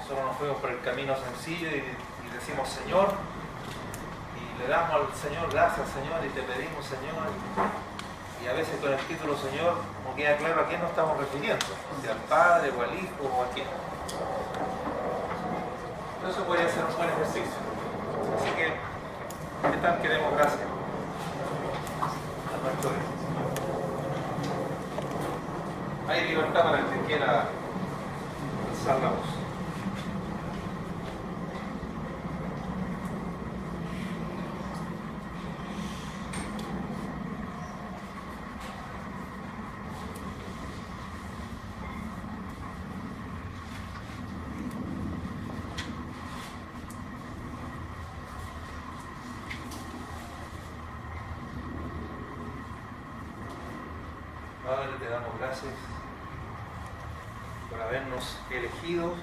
nosotros nos fuimos por el camino sencillo y decimos Señor, y le damos al Señor gracias Señor y te pedimos Señor, y a veces con el título Señor no queda claro a quién nos estamos refiriendo, si al Padre o al Hijo o a quién. Pero eso podría ser un buen ejercicio. Así que, ¿qué tal que demos gracias a nuestro Dios? Hay libertad para el que quiera alzar la voz. Padre, te damos gracias por habernos elegido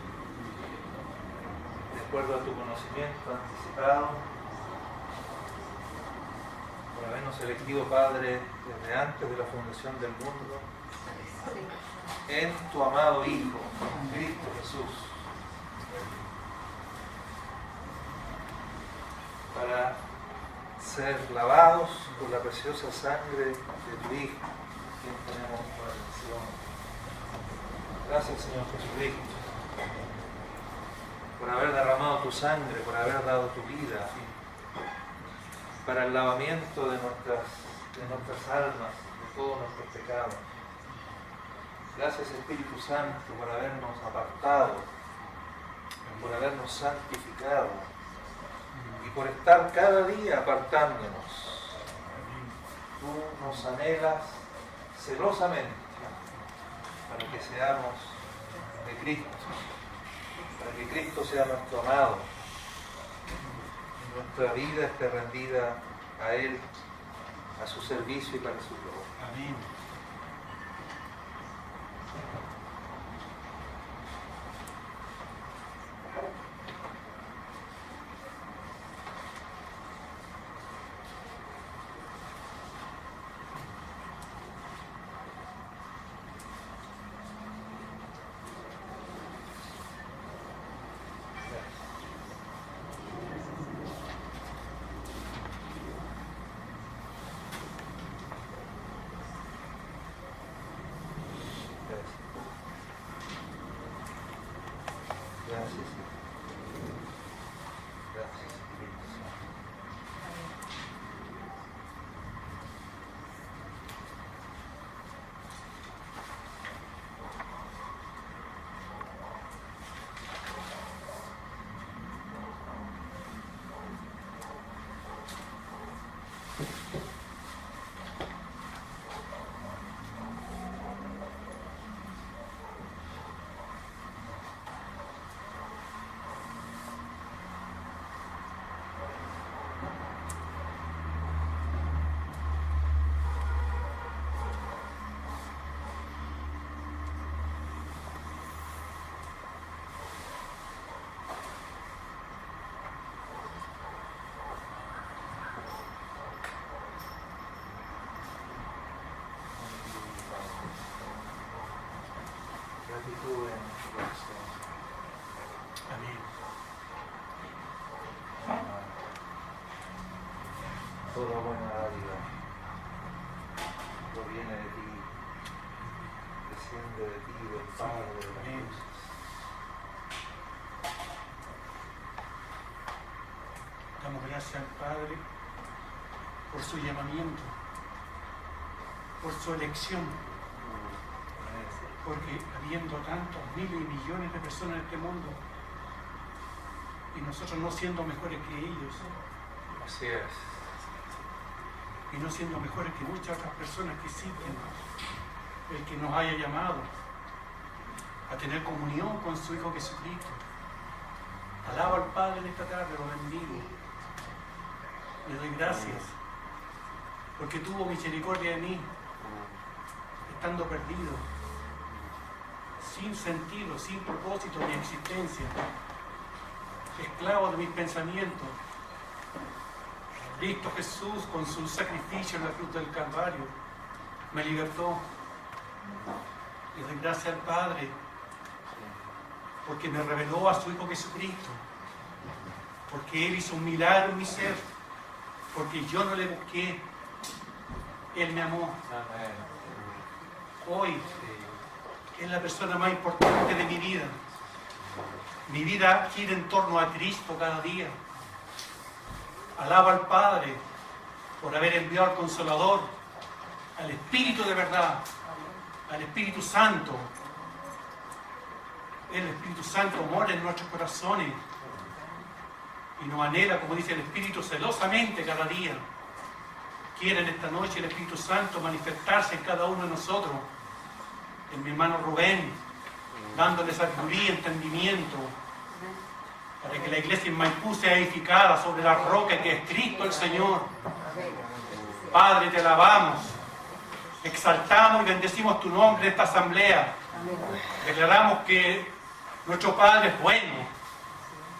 de acuerdo a tu conocimiento anticipado, por habernos elegido, Padre, desde antes de la fundación del mundo, en tu amado Hijo, Cristo Jesús, para ser lavados por la preciosa sangre de tu Hijo, quien tenemos por atención. Gracias, Señor Jesucristo, por haber derramado tu sangre, por haber dado tu vida para el lavamiento de nuestras almas, de todos nuestros pecados. Gracias, Espíritu Santo, por habernos apartado, por habernos santificado y por estar cada día apartándonos. Tú nos anhelas celosamente para que seamos de Cristo, para que Cristo sea nuestro amado, nuestra vida esté rendida a Él, a su servicio y para su gloria. Amén. Gracias. Gracias, Espíritu Santo. Gratitud en nuestro corazón. Amén. Toda buena dádiva proviene de ti, desciende de ti, del Padre de las luces. Damos gracias al Padre por su llamamiento, por su elección, porque habiendo tantos miles y millones de personas en este mundo y nosotros no siendo mejores que ellos, Así es. y no siendo mejores que muchas otras personas que siguen, el que nos haya llamado a tener comunión con su Hijo Jesucristo. Alabo al Padre en esta tarde, lo bendigo. Le doy gracias porque tuvo misericordia de mí, estando perdido, sin sentido, sin propósito de existencia, esclavo de mis pensamientos. Cristo Jesús, con su sacrificio en la cruz del Calvario, me libertó. Le doy gracias al Padre porque me reveló a su Hijo Jesucristo, porque Él hizo un milagro en mi ser, porque yo no le busqué, Él me amó. Hoy es la persona más importante de mi vida. Mi vida gira en torno a Cristo cada día. Alabo al Padre por haber enviado al Consolador, al Espíritu de verdad, al Espíritu Santo. El Espíritu Santo mora en nuestros corazones y nos anhela, como dice el Espíritu, celosamente cada día. Quiere en esta noche el Espíritu Santo manifestarse en cada uno de nosotros, en mi hermano Rubén, dándole sabiduría, entendimiento, para que la iglesia en Maipú sea edificada sobre la roca que es Cristo el Señor. Padre, te alabamos, exaltamos y bendecimos tu nombre en esta asamblea. Declaramos que nuestro Padre es bueno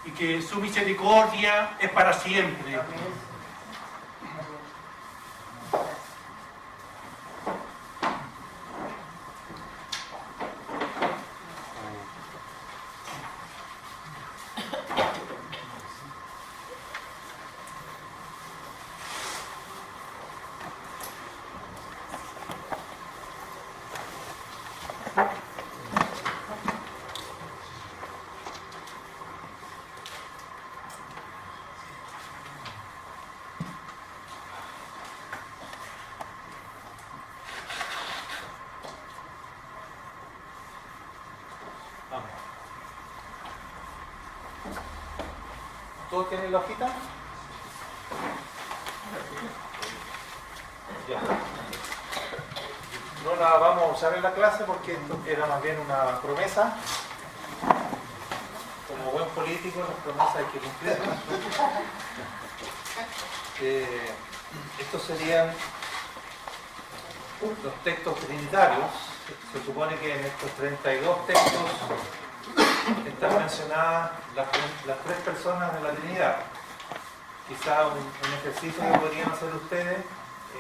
y que su misericordia es para siempre. ¿Todos tienen la hojita? Ya. No la vamos a usar en la clase porque esto era más bien una promesa. Como buen político, las promesas hay que cumplirlas. Estos serían los textos trinitarios. Se supone que en estos 32 textos están mencionadas las tres personas de la Trinidad. Quizá un ejercicio que podrían hacer ustedes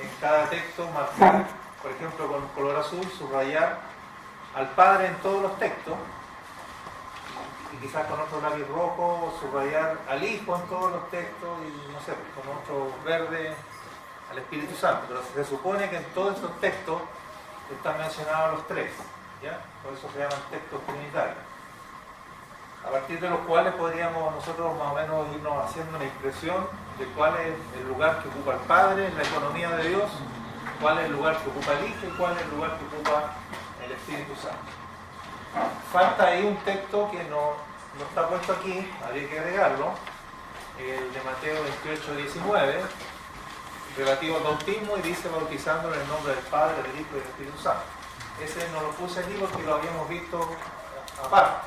en cada texto, marcar, por ejemplo, con color azul, subrayar al Padre en todos los textos, y quizás con otro lápiz rojo subrayar al Hijo en todos los textos, y no sé, con otro verde al Espíritu Santo. Pero se supone que en todos esos textos están mencionados los tres, ¿ya? Por eso se llaman textos trinitarios, a partir de los cuales podríamos nosotros más o menos irnos haciendo una impresión de cuál es el lugar que ocupa el Padre en la economía de Dios, cuál es el lugar que ocupa el Hijo y cuál es el lugar que ocupa el Espíritu Santo. Falta ahí un texto que no está puesto aquí, habría que agregarlo, el de Mateo 28:19, relativo al bautismo, y dice bautizando en el nombre del Padre, del Hijo y del Espíritu Santo. Ese no lo puse aquí porque lo habíamos visto aparte,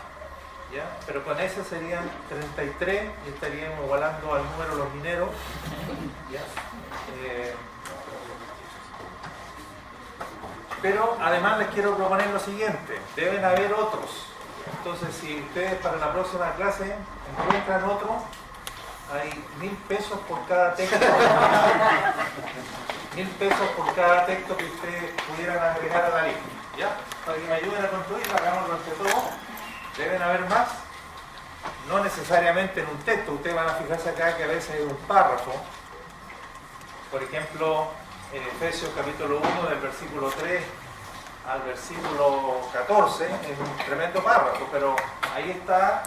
¿ya? Pero con ese serían 33 y estaríamos igualando al número de los mineros, ¿ya? Pero además les quiero proponer lo siguiente: deben haber otros. Entonces, si ustedes para la próxima clase encuentran otro, hay 1.000 pesos por cada texto. 1.000 pesos por cada texto que ustedes pudieran agregar a la lista, ¿ya? Para que me ayuden a construirlo, hagámoslo entre todos. Deben haber más, no necesariamente en un texto. Ustedes van a fijarse acá que a veces hay un párrafo. Por ejemplo, en Efesios capítulo 1, del versículo 3 al versículo 14, es un tremendo párrafo, pero ahí está,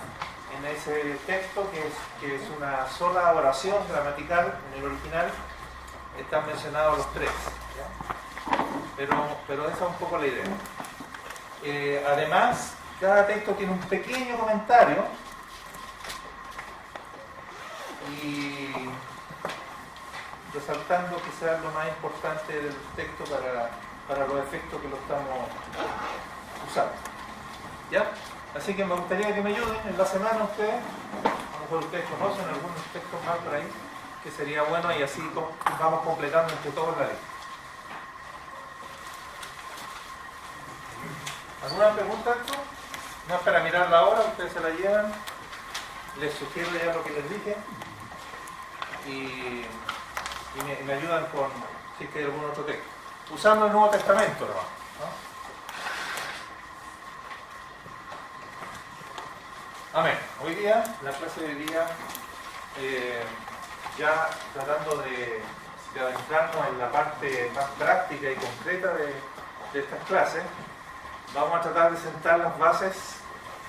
en ese texto, que es una sola oración gramatical, en el original, están mencionados los tres, ¿ya? Pero esa es un poco la idea. Además, cada texto tiene un pequeño comentario y resaltando quizás lo más importante del texto para los efectos que lo estamos usando, ¿ya? Así que me gustaría que me ayuden en la semana ustedes. A lo mejor ustedes conocen algunos textos más por ahí, que sería bueno, y así vamos completando entre todos la lista. ¿Alguna pregunta, Héctor? No es para mirar la hora, ustedes se la llevan. Les sugiero ya lo que les dije y me ayudan con si es que hay algún otro texto, usando el Nuevo Testamento, ¿no? Amén. Hoy día, la clase de hoy día, ya tratando de adentrarnos en la parte más práctica y concreta de estas clases, vamos a tratar de sentar las bases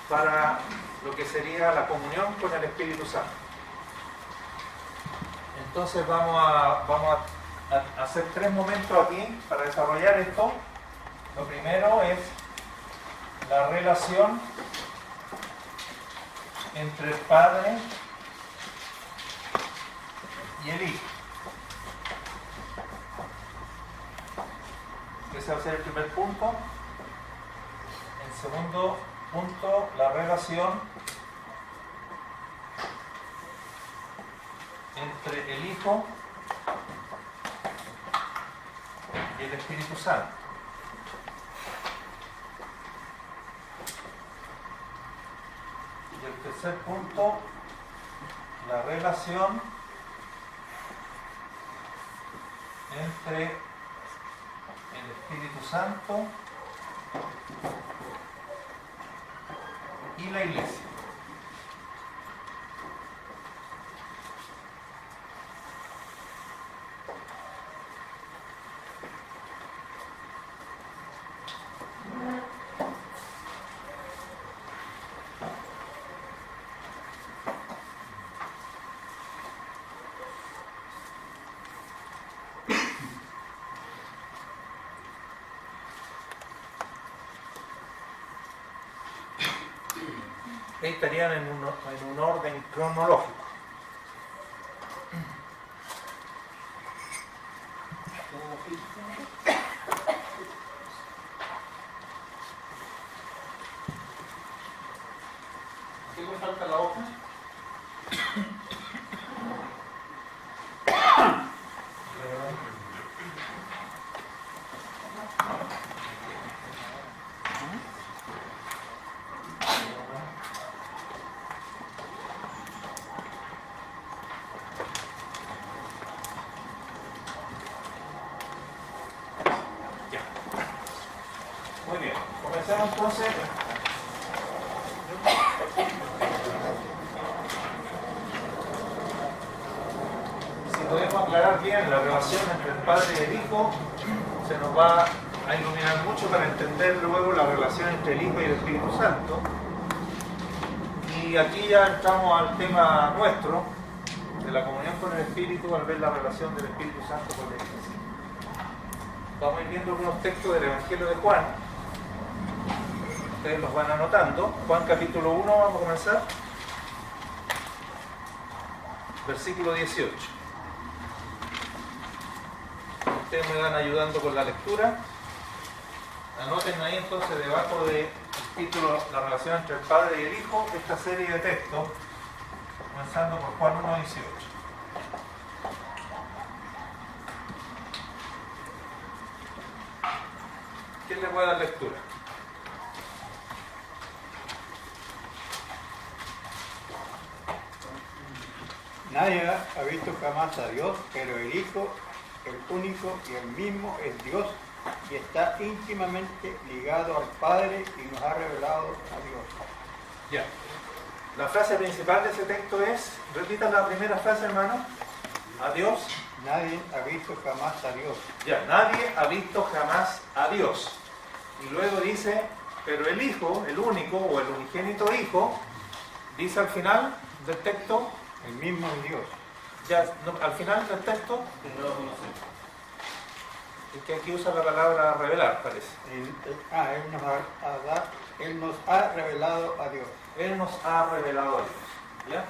para lo que sería la comunión con el Espíritu Santo. Entonces vamos a hacer 3 momentos aquí para desarrollar esto. Lo primero es la relación entre el Padre y el Hijo. Ese va a ser el primer punto. El segundo punto, la relación entre el Hijo y el Espíritu Santo. Y el tercer punto, la relación entre el Espíritu Santo y la Iglesia. Estarían en un orden cronológico. ¿Qué me falta la hoja? Muy bien, comencemos entonces. Si podemos aclarar bien la relación entre el Padre y el Hijo, se nos va a iluminar mucho para entender luego la relación entre el Hijo y el Espíritu Santo. Y aquí ya entramos al tema nuestro, de la comunión con el Espíritu, al ver la relación del Espíritu Santo con la Iglesia. Vamos a ir viendo algunos textos del Evangelio de Juan. Ustedes los van anotando. Juan capítulo 1, vamos a comenzar. Versículo 18. Ustedes me van ayudando con la lectura. Anoten ahí entonces debajo del título La relación entre el Padre y el Hijo, esta serie de textos, comenzando por Juan 1, 18. ¿Quién le puede dar lectura? Nadie ha visto jamás a Dios, pero el Hijo, el único y el mismo, es Dios y está íntimamente ligado al Padre y nos ha revelado a Dios. Ya. La frase principal de ese texto es, repitan la primera frase, hermano. A Dios. Nadie ha visto jamás a Dios. Ya, nadie ha visto jamás a Dios. Y luego dice, pero el Hijo, el único o el unigénito Hijo, dice al final del texto, El mismo es Dios. ya no, al final del texto, No lo conocemos. es que aquí usa la palabra revelar, parece. Él nos ha revelado a Dios. Él nos ha revelado a Dios. ¿Ya?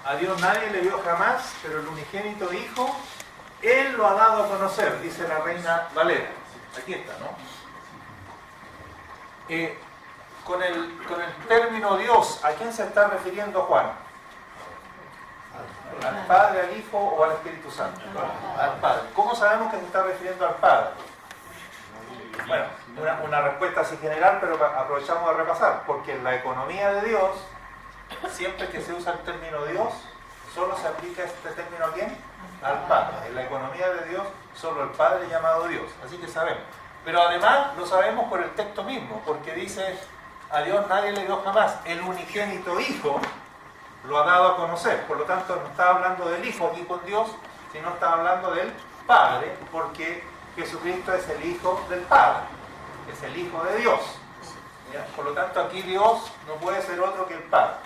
A Dios nadie le vio jamás, pero el unigénito Hijo, Él lo ha dado a conocer, dice la Reina Valera. Aquí está, ¿no? Con el término Dios, ¿a quién se está refiriendo Juan? ¿Al Padre, al Hijo o al Espíritu Santo? Al Padre. ¿Cómo sabemos que se está refiriendo al Padre? Bueno, una respuesta así general, pero aprovechamos de repasar, porque en la economía de Dios, siempre que se usa el término Dios, solo se aplica este término ¿a quién? Al Padre. En la economía de Dios, solo el Padre llamado Dios. Así que sabemos. Pero además lo sabemos por el texto mismo, porque dice, a Dios nadie le dio jamás. El unigénito Hijo lo ha dado a conocer. Por lo tanto, no está hablando del Hijo aquí con Dios, sino está hablando del Padre, porque Jesucristo es el Hijo del Padre, es el Hijo de Dios. ¿Ya? Por lo tanto, aquí Dios no puede ser otro que el Padre.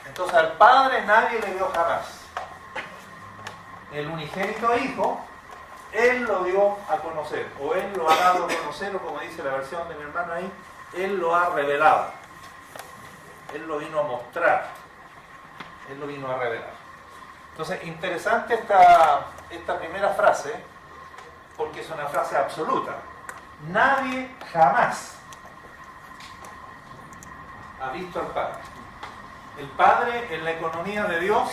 Entonces, al Padre nadie le dio jamás. El unigénito Hijo, Él lo dio a conocer, o Él lo ha dado a conocer, o como dice la versión de mi hermano ahí, Él lo ha revelado. Él lo vino a mostrar. Él lo vino a revelar. Entonces, interesante esta primera frase, porque es una frase absoluta. Nadie jamás ha visto al Padre. El Padre en la economía de Dios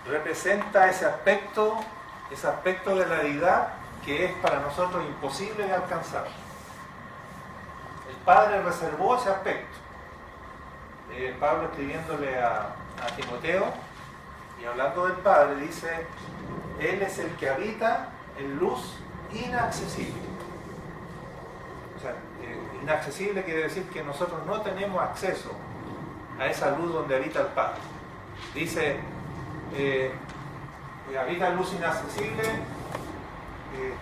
representa ese aspecto de la deidad que es para nosotros imposible de alcanzar. El Padre reservó ese aspecto. Pablo escribiéndole a Timoteo y hablando del Padre dice: Él es el que habita en luz inaccesible. O sea, inaccesible quiere decir que nosotros no tenemos acceso a esa luz donde habita el Padre. Dice, habita en luz inaccesible,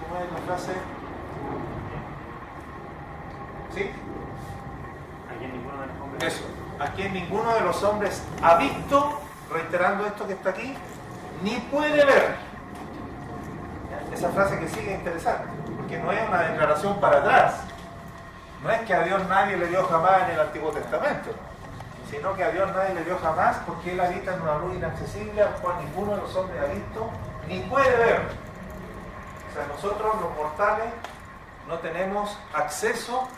¿cómo es la frase? ¿Sí? Aquí ninguno de los hombres. Eso, aquí ninguno de los hombres ha visto, reiterando esto que está aquí, ni puede ver. Esa frase que sigue es interesante, porque no es una declaración para atrás. No es que a Dios nadie le dio jamás en el Antiguo Testamento, sino que a Dios nadie le dio jamás porque Él habita en una luz inaccesible al cual ninguno de los hombres ha visto ni puede ver. O sea, nosotros los mortales no tenemos acceso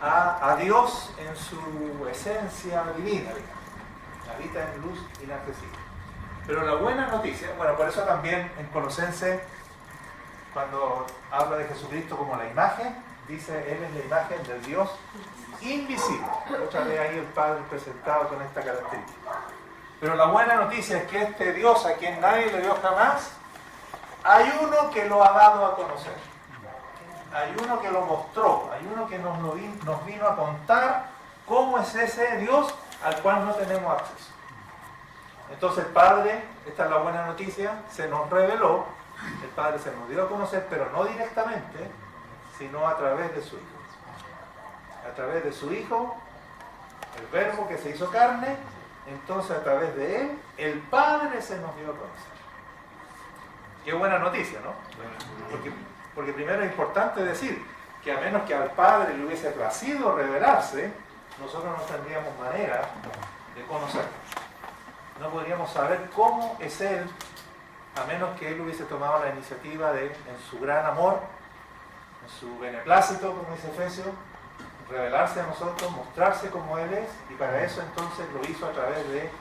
a Dios en su esencia divina, habita en luz inaccesible. Pero la buena noticia, bueno, por eso también en Colosenses, cuando habla de Jesucristo como la imagen, dice, Él es la imagen del Dios invisible. Otra vez ahí el Padre presentado con esta característica. Pero la buena noticia es que este Dios a quien nadie le dio jamás, hay uno que lo ha dado a conocer. Hay uno que lo mostró, hay uno que nos vino a contar cómo es ese Dios al cual no tenemos acceso. Entonces el Padre, esta es la buena noticia, se nos reveló, el Padre se nos dio a conocer, pero no directamente, sino a través de su Hijo. A través de su Hijo, el Verbo que se hizo carne, entonces a través de Él, el Padre se nos dio a conocer. Qué buena noticia, ¿no? Porque primero es importante decir que a menos que al Padre le hubiese placido revelarse, nosotros no tendríamos manera de conocerlo. No podríamos saber cómo es Él, a menos que Él hubiese tomado la iniciativa de, en su gran amor, en su beneplácito, como dice Efesios, revelarse a nosotros, mostrarse como Él es, y para eso entonces lo hizo a través de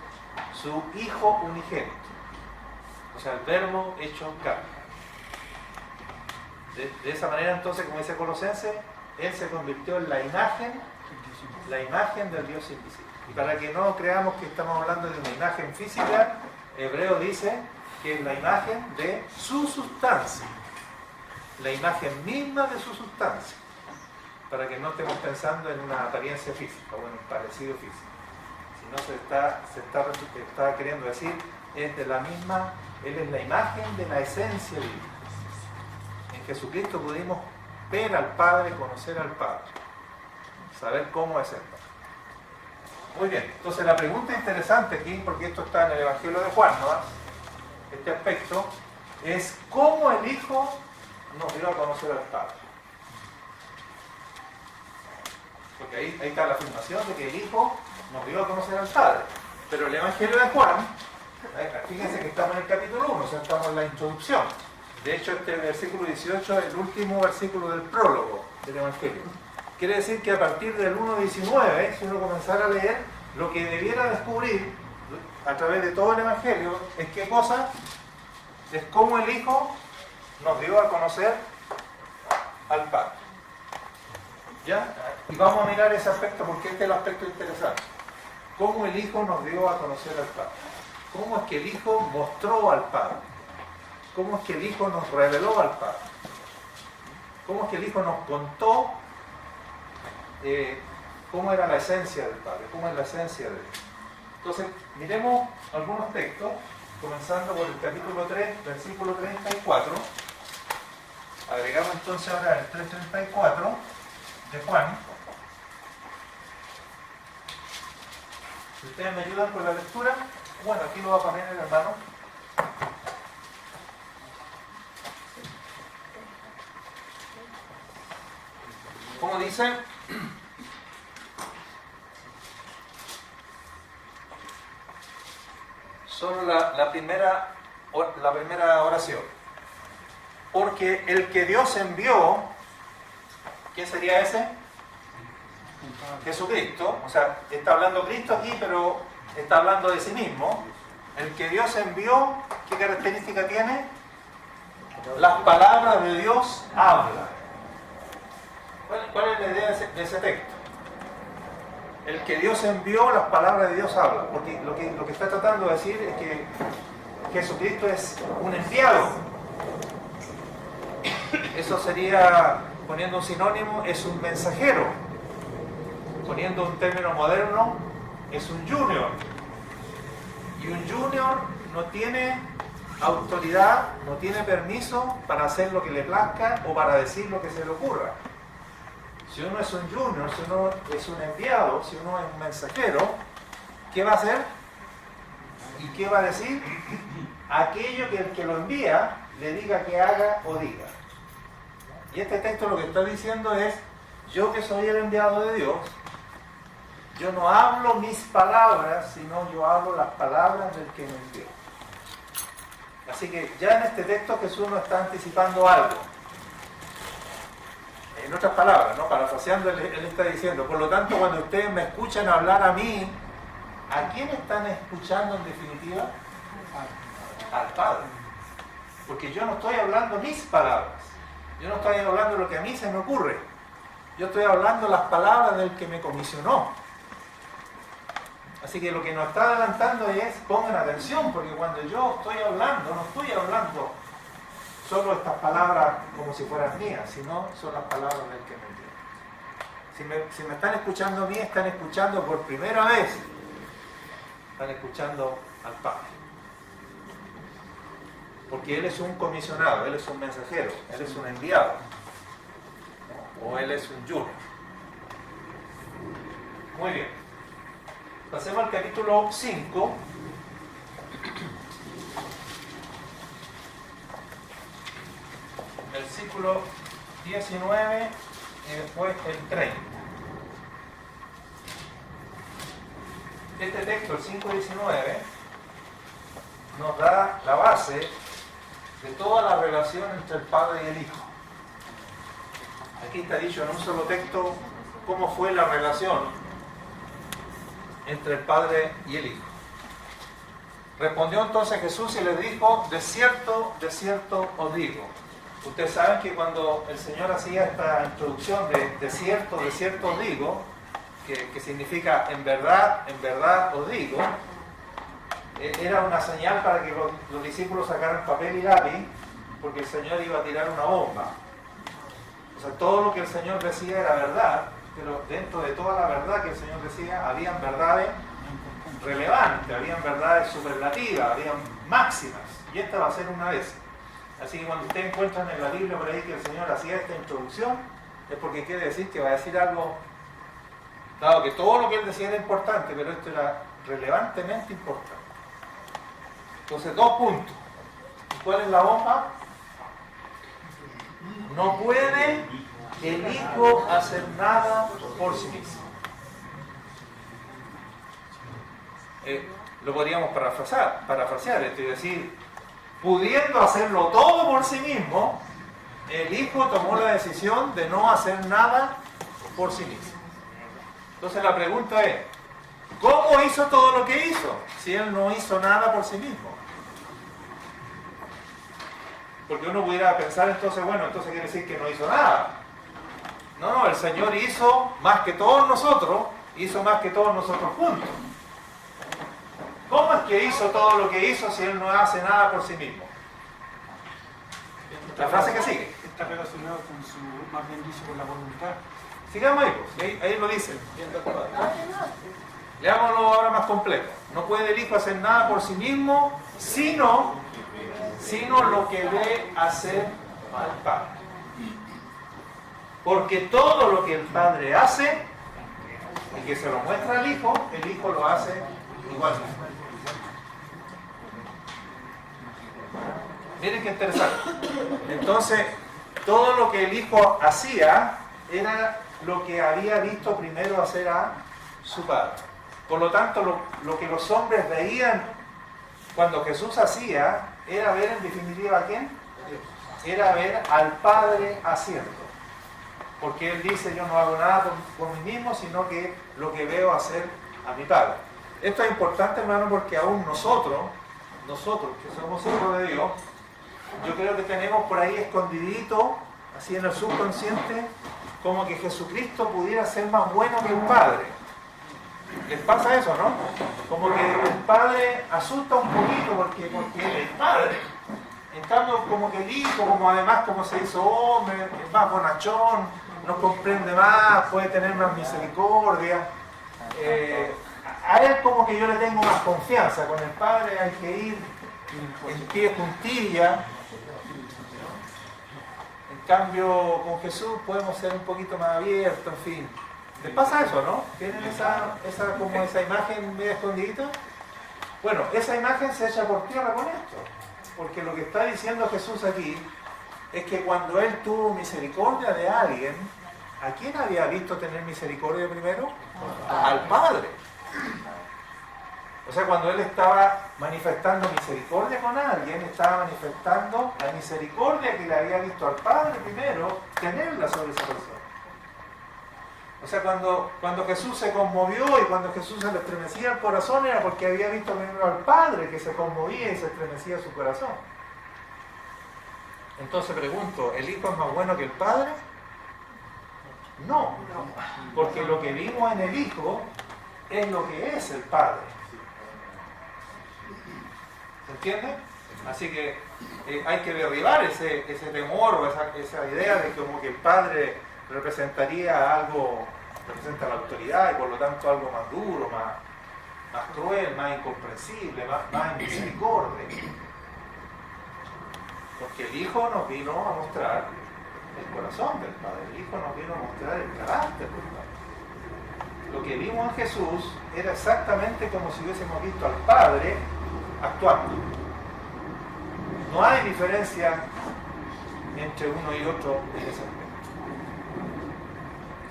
su Hijo unigénito. O sea, el Verbo hecho carne. De esa manera entonces, como dice Colosenses, Él se convirtió en la imagen del Dios invisible. Y para que no creamos que estamos hablando de una imagen física, Hebreo dice que es la imagen de su sustancia, la imagen misma de su sustancia, para que no estemos pensando en una apariencia física o en un parecido físico, sino se está queriendo decir, es de la misma, Él es la imagen de la esencia divina. En Jesucristo pudimos ver al Padre, conocer al Padre, saber cómo es el Padre. Muy bien, entonces la pregunta interesante aquí, porque esto está en el Evangelio de Juan, ¿no? Este aspecto, es cómo el Hijo nos dio a conocer al Padre. Porque ahí está la afirmación de que el Hijo nos dio a conocer al Padre. Pero el Evangelio de Juan, fíjense que estamos en el capítulo 1, o sea, estamos en la introducción. De hecho, este versículo 18 es el último versículo del prólogo del Evangelio. Quiere decir que a partir del 1.19, si uno comenzara a leer, lo que debiera descubrir a través de todo el Evangelio es qué cosa, es cómo el Hijo nos dio a conocer al Padre. ¿Ya? Y vamos a mirar ese aspecto porque este es el aspecto interesante. Cómo el Hijo nos dio a conocer al Padre. Cómo es que el Hijo mostró al Padre. Cómo es que el Hijo nos reveló al Padre. Cómo es que el Hijo nos contó cómo era la esencia del Padre, cómo es la esencia de Dios. Entonces, miremos algunos textos, comenzando por el capítulo 3, versículo 34. Agregamos entonces ahora el 3:34 de Juan. Si ustedes me ayudan con la lectura, bueno, aquí lo va a poner el hermano. ¿Cómo dice? Solo la primera oración. Porque el que Dios envió, ¿quién sería ese? Jesucristo. O sea, está hablando Cristo aquí, pero está hablando de sí mismo. El que Dios envió, ¿qué característica tiene? Las palabras de Dios hablan. ¿Cuál es la idea de ese texto? El que Dios envió, las palabras de Dios hablan. Porque lo que está tratando de decir es que Jesucristo es un enviado. Eso sería, poniendo un sinónimo, es un mensajero. Poniendo un término moderno, es un junior. Y un junior no tiene autoridad, no tiene permiso para hacer lo que le plazca o para decir lo que se le ocurra. Si uno es un junior, si uno es un enviado, si uno es un mensajero, ¿qué va a hacer? ¿Y qué va a decir? Aquello que el que lo envía le diga que haga o diga. Y este texto lo que está diciendo es, yo que soy el enviado de Dios, yo no hablo mis palabras, sino yo hablo las palabras del que me envió. Así que ya en este texto Jesús nos está anticipando algo. En otras palabras, ¿no? Parafraseando, él está diciendo, por lo tanto, cuando ustedes me escuchan hablar a mí, ¿a quién están escuchando en definitiva? Al Padre. Porque yo no estoy hablando mis palabras, yo no estoy hablando lo que a mí se me ocurre, yo estoy hablando las palabras del que me comisionó. Así que lo que nos está adelantando es, pongan atención, porque cuando yo estoy hablando, no estoy hablando solo estas palabras como si fueran mías, sino son las palabras del que me envió. Si me están escuchando a mí, están escuchando por primera vez, están escuchando al Padre. Porque Él es un comisionado, Él es un mensajero, Él es un enviado, o Él es un junior. Muy bien. Pasemos al capítulo 5. Versículo 19 y después el 30. Este texto, el 5:19, nos da la base de toda la relación entre el Padre y el Hijo. Aquí está dicho en un solo texto cómo fue la relación entre el Padre y el Hijo. Respondió entonces Jesús y les dijo, de cierto os digo. Ustedes saben que cuando el Señor hacía esta introducción de cierto os digo, que significa en verdad os digo, era una señal para que los discípulos sacaran papel y lápiz, porque el Señor iba a tirar una bomba. O sea, todo lo que el Señor decía era verdad, pero dentro de toda la verdad que el Señor decía, habían verdades relevantes, habían verdades superlativas, habían máximas, y esta va a ser una de esas. Así que cuando ustedes encuentran en la Biblia por ahí que el Señor hacía esta introducción, es porque quiere decir que va a decir algo, dado que todo lo que Él decía era importante, pero esto era relevantemente importante. Entonces, 2 puntos. ¿Cuál es la bomba? No puede el Hijo hacer nada por sí mismo. Lo podríamos parafrasear, esto es decir, pudiendo hacerlo todo por sí mismo, el Hijo tomó la decisión de no hacer nada por sí mismo. Entonces la pregunta es, ¿cómo hizo todo lo que hizo si Él no hizo nada por sí mismo? Porque uno pudiera pensar entonces, bueno, entonces quiere decir que no hizo nada. No, el Señor hizo más que todos nosotros juntos. ¿Cómo es que hizo todo lo que hizo si Él no hace nada por sí mismo? La frase que sigue. Está relacionado con su, más bien dicho, con la voluntad. Sigamos ahí, pues. Ahí lo dice. Leámoslo ahora más completo. No puede el Hijo hacer nada por sí mismo, sino lo que ve hacer al Padre. Porque todo lo que el Padre hace, y que se lo muestra al Hijo, el Hijo lo hace igualmente. Miren qué interesante. Entonces, todo lo que el Hijo hacía era lo que había visto primero hacer a su Padre. Por lo tanto, lo que los hombres veían cuando Jesús hacía era ver en definitiva a quién. Era ver al Padre haciendo. Porque Él dice, yo no hago nada por mí mismo, sino que lo que veo hacer a mi Padre. Esto es importante, hermano, porque aún nosotros que somos hijos de Dios, yo creo que tenemos por ahí escondidito, así en el subconsciente, como que Jesucristo pudiera ser más bueno que el Padre. ¿Les pasa eso, no? Como que el Padre asusta un poquito porque es el Padre. En cambio, como que el Hijo, como además como se hizo hombre, es más bonachón, nos comprende más, puede tener más misericordia. A Él como que yo le tengo más confianza. Con el Padre hay que ir en pie juntilla. En cambio, con Jesús podemos ser un poquito más abiertos, en fin. ¿Les pasa eso, no? ¿Tienen esa imagen media escondidita? Bueno, esa imagen se echa por tierra con esto. Porque lo que está diciendo Jesús aquí es que cuando Él tuvo misericordia de alguien, ¿a quién había visto tener misericordia primero? Al Padre. O sea, cuando Él estaba manifestando misericordia con alguien, estaba manifestando la misericordia que le había visto al Padre primero, tenerla sobre esa persona. O sea, cuando Jesús se conmovió y cuando Jesús se le estremecía el corazón era porque había visto primero al Padre que se conmovía y se estremecía su corazón. Entonces pregunto, ¿el Hijo es más bueno que el Padre? No, porque lo que vimos en el Hijo es lo que es el Padre. ¿Se entiende? Así que hay que derribar ese temor o esa idea de que como que el Padre representaría algo, representa la autoridad y por lo tanto algo más duro, más cruel, más incomprensible, más misericordia. Porque el Hijo nos vino a mostrar el corazón del Padre, el Hijo nos vino a mostrar el carácter del Padre. Lo que vimos en Jesús era exactamente como si hubiésemos visto al Padre actuando. No hay diferencia entre uno y otro en ese aspecto.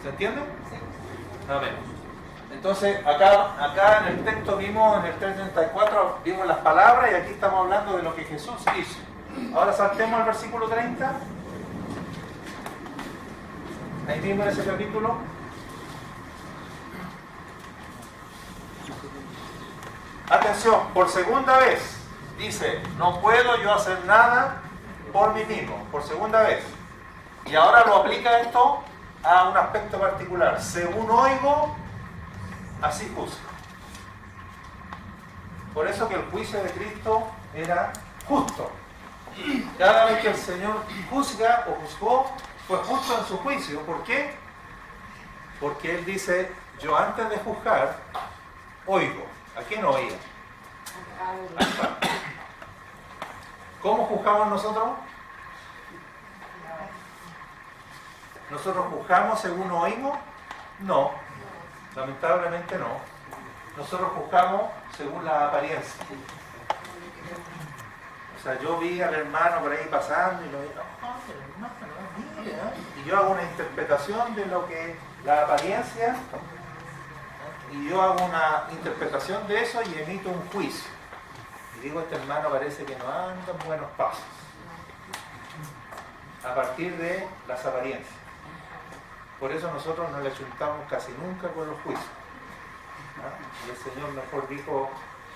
¿Se entiende? Sí. Amén. Entonces, acá en el texto vimos, en el 334, vimos las palabras y aquí estamos hablando de lo que Jesús hizo. Ahora saltemos al versículo 30. Ahí mismo en ese capítulo. Atención, por segunda vez dice, no puedo yo hacer nada por mí mismo, por segunda vez. Y ahora lo aplica esto a un aspecto particular. Según oigo, así juzgo. Por eso que el juicio de Cristo era justo. Cada vez que el Señor juzga o juzgó, fue justo en su juicio. ¿Por qué? Porque Él dice, yo antes de juzgar, oigo. ¿A quién oía? Al Padre. ¿Cómo juzgamos nosotros? ¿Nosotros juzgamos según oímos? No, lamentablemente no. Nosotros juzgamos según la apariencia. O sea, yo vi al hermano por ahí pasando y lo digo, el hermano, mira. Y yo hago una interpretación de lo que la apariencia, y yo hago una interpretación de eso y emito un juicio. Y digo, este hermano parece que no anda en buenos pasos. A partir de las apariencias. Por eso nosotros no le chuntamos casi nunca con los juicios. ¿Ah? Y el Señor mejor dijo,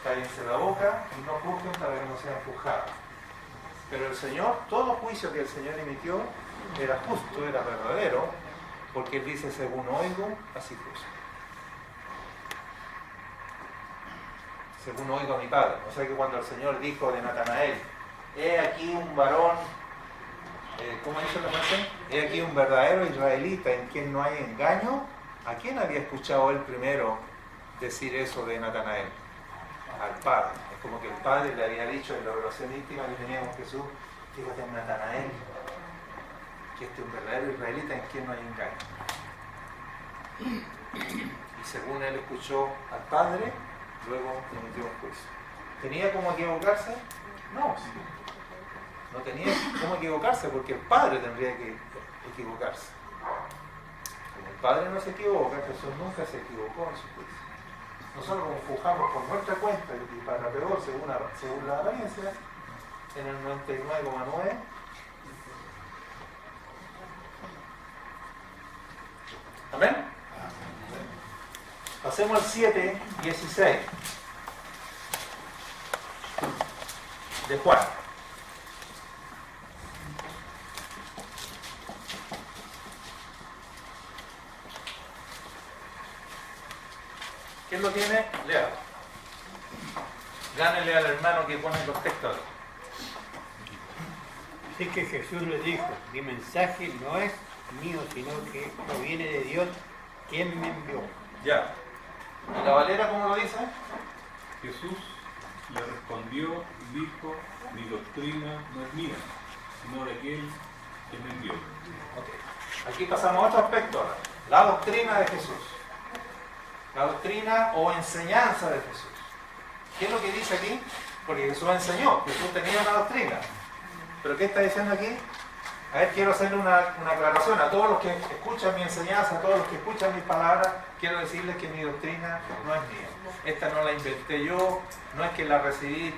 cállense la boca y no juzguen para que no sean juzgados. Pero el Señor, todo juicio que el Señor emitió era justo, era verdadero, porque Él dice, según oigo, así juzgo. Según oigo a mi Padre. O sea que cuando el Señor dijo de Natanael, he aquí un varón ¿cómo dice la frase? He aquí un verdadero israelita en quien no hay engaño. ¿A quién había escuchado él primero decir eso de Natanael? Al Padre. Es como que el Padre le había dicho en la oración íntima que tenía con Jesús, fíjate en Natanael, que este es un verdadero israelita en quien no hay engaño. Y según él escuchó al Padre, luego emitió un juicio. ¿Tenía cómo equivocarse? No. No tenía cómo equivocarse porque el Padre tendría que equivocarse. Como el Padre no se equivoca, Jesús nunca se equivocó en su juicio. Nosotros nos empujamos por nuestra cuenta y para peor, según la apariencia, en el 99,9. ¿Amén? Pasemos al 7:16 de Juan. ¿Quién lo tiene? Lea. Gánele al hermano que pone los textos. Así que Jesús le dijo, mi mensaje no es mío, sino que proviene de Dios, quien me envió. Ya. ¿Y la Valera cómo lo dice? Jesús le respondió y dijo, mi doctrina no es mía, sino de aquel que me envió. Okay. Aquí pasamos a otro aspecto ahora. La doctrina de Jesús. La doctrina o enseñanza de Jesús. ¿Qué es lo que dice aquí? Porque Jesús enseñó, Jesús tenía una doctrina. ¿Pero qué está diciendo aquí? A ver, quiero hacerle una aclaración a todos los que escuchan mi enseñanza, a todos los que escuchan mis palabras, quiero decirles que mi doctrina no es mía. Esta no la inventé yo, no es que la recibí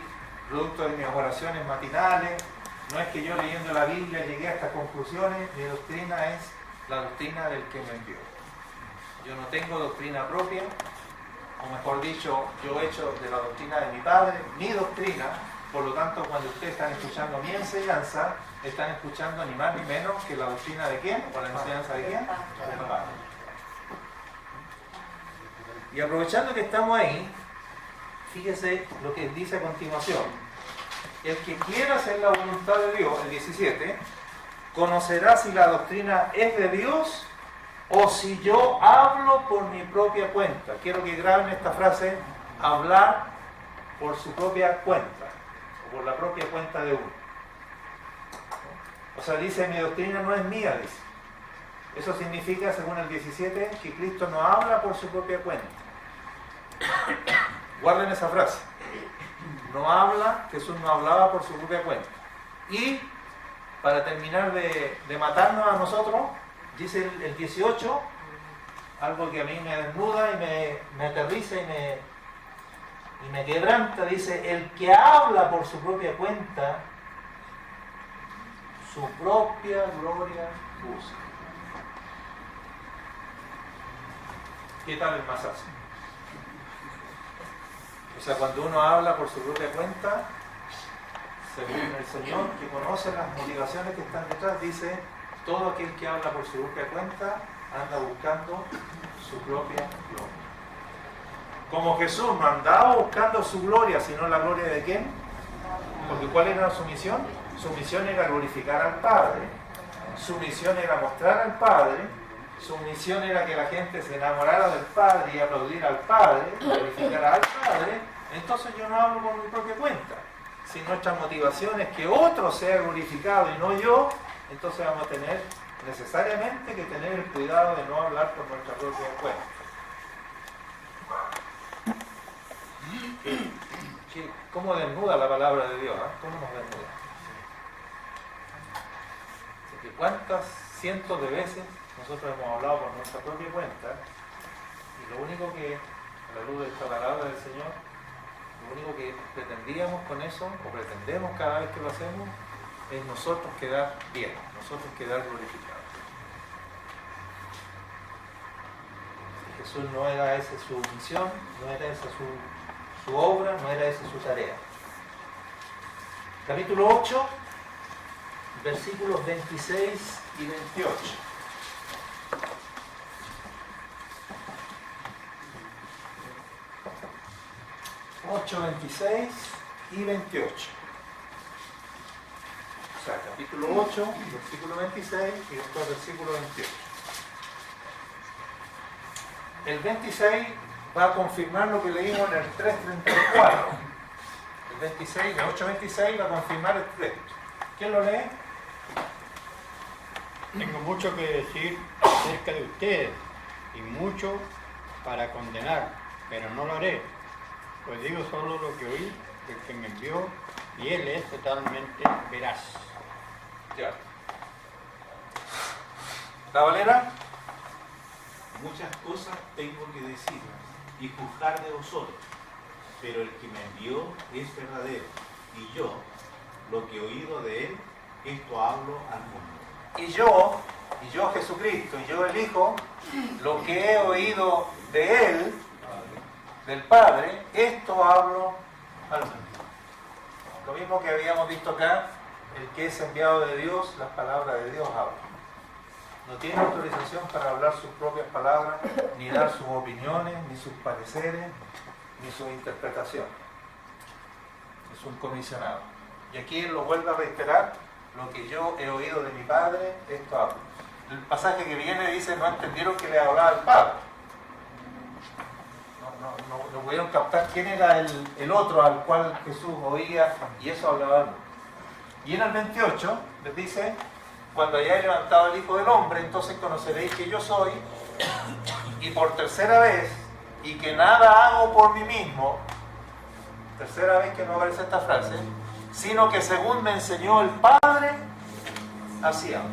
producto de mis oraciones matinales, no es que yo leyendo la Biblia llegué a estas conclusiones, mi doctrina es la doctrina del que me envió. Yo no tengo doctrina propia, o mejor dicho, yo he hecho de la doctrina de mi Padre, mi doctrina. Por lo tanto, cuando ustedes están escuchando mi enseñanza, están escuchando ni más ni menos que la doctrina de quién, o la enseñanza de quién, del Padre. Y aprovechando que estamos ahí, fíjese lo que dice a continuación. El que quiera hacer la voluntad de Dios, el 17, conocerá si la doctrina es de Dios o si yo hablo por mi propia cuenta. Quiero que graben esta frase, hablar por su propia cuenta, o por la propia cuenta de uno. O sea, dice, mi doctrina no es mía, dice. Eso significa, según el 17, que Cristo no habla por su propia cuenta. Guarden esa frase. No habla, Jesús no hablaba por su propia cuenta. Y, para terminar de matarnos a nosotros, dice el 18, algo que a mí me desnuda y me aterriza y me quebranta, dice, el que habla por su propia cuenta, su propia gloria busca. ¿Qué tal el masazo? O sea, cuando uno habla por su propia cuenta, según el Señor, que conoce las motivaciones que están detrás, dice, todo aquel que habla por su propia cuenta anda buscando su propia gloria. Como Jesús no andaba buscando su gloria, sino la gloria de quién. Porque ¿cuál era su misión? Su misión era glorificar al Padre. Su misión era mostrar al Padre. Su misión era que la gente se enamorara del Padre y aplaudiera al Padre, glorificara al Padre. Entonces yo no hablo por mi propia cuenta. Si nuestra motivación es que otro sea glorificado y no yo, entonces vamos a tener necesariamente que tener el cuidado de no hablar por nuestra propia cuenta. ¿Cómo desnuda la palabra de Dios? ¿Cómo nos desnuda? Así que ¿cuántas cientos de veces nosotros hemos hablado por nuestra propia cuenta? Y lo único que, a la luz de esta palabra del Señor, lo único que pretendíamos con eso, o pretendemos cada vez que lo hacemos, es nosotros quedar bien, nosotros quedar glorificados. Jesús no era esa su misión, no era esa su obra, no era esa su tarea. Capítulo 8, versículos 26 y 28. 8, 26 y 28. O sea, capítulo 8, versículo 26 y después versículo 28. El 26 va a confirmar lo que leímos en el 3.34. El 26, el 8.26 va a confirmar el texto. ¿Quién lo lee? Tengo mucho que decir acerca de ustedes y mucho para condenar, pero no lo haré, pues digo solo lo que oí del que me envió y él es totalmente veraz. Ya. ¿La Valera? Muchas cosas tengo que decir y juzgar de vosotros, pero el que me envió es verdadero, y yo, lo que he oído de él, esto hablo al mundo. Y yo Jesucristo, y yo el Hijo, lo que he oído de Él, del Padre, esto hablo al mundo. Lo mismo que habíamos visto acá, el que es enviado de Dios, las palabras de Dios habla. No tiene autorización para hablar sus propias palabras, ni dar sus opiniones, ni sus pareceres, ni su interpretación. Es un comisionado. Y aquí él lo vuelve a reiterar, lo que yo he oído de mi Padre, esto hablo. El pasaje que viene dice, no entendieron que le hablaba al Padre. No pudieron captar quién era el otro al cual Jesús oía, y eso hablaba al mundo. Y en el 28 les dice, cuando hayáis levantado el Hijo del Hombre, entonces conoceréis que yo soy, y por tercera vez, y que nada hago por mí mismo, tercera vez que no aparece esta frase, sino que según me enseñó el Padre, así hago.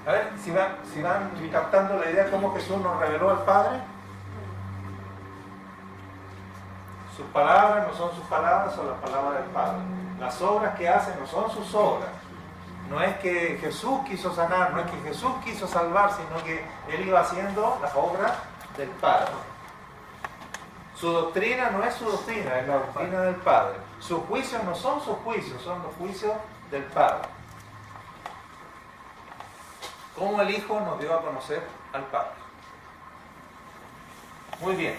A ver, si van captando la idea de cómo Jesús nos reveló al Padre. Sus palabras no son sus palabras, son las palabras del Padre. Las obras que hace no son sus obras. No es que Jesús quiso sanar, no es que Jesús quiso salvar, sino que Él iba haciendo las obras del Padre. Su doctrina no es su doctrina, es la doctrina del Padre. Sus juicios no son sus juicios, son los juicios del Padre. ¿Cómo el Hijo nos dio a conocer al Padre? Muy bien.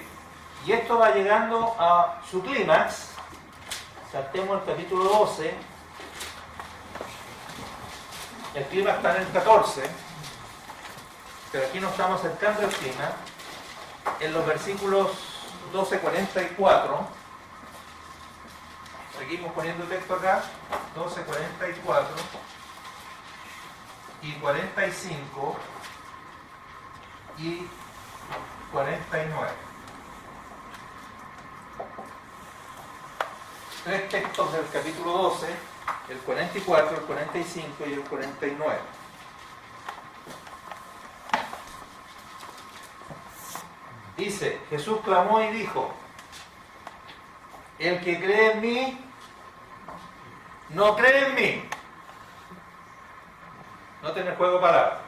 Y esto va llegando a su clímax. Saltemos el capítulo 12. El clímax está en el 14. Pero aquí nos estamos acercando al clímax. En los versículos 12:44. Seguimos poniendo el texto acá. 12:44 y 45 y 49. Tres textos del capítulo 12, el 44, el 45 y el 49. Dice, Jesús clamó y dijo, el que cree en mí, no cree en mí. No tener juego para.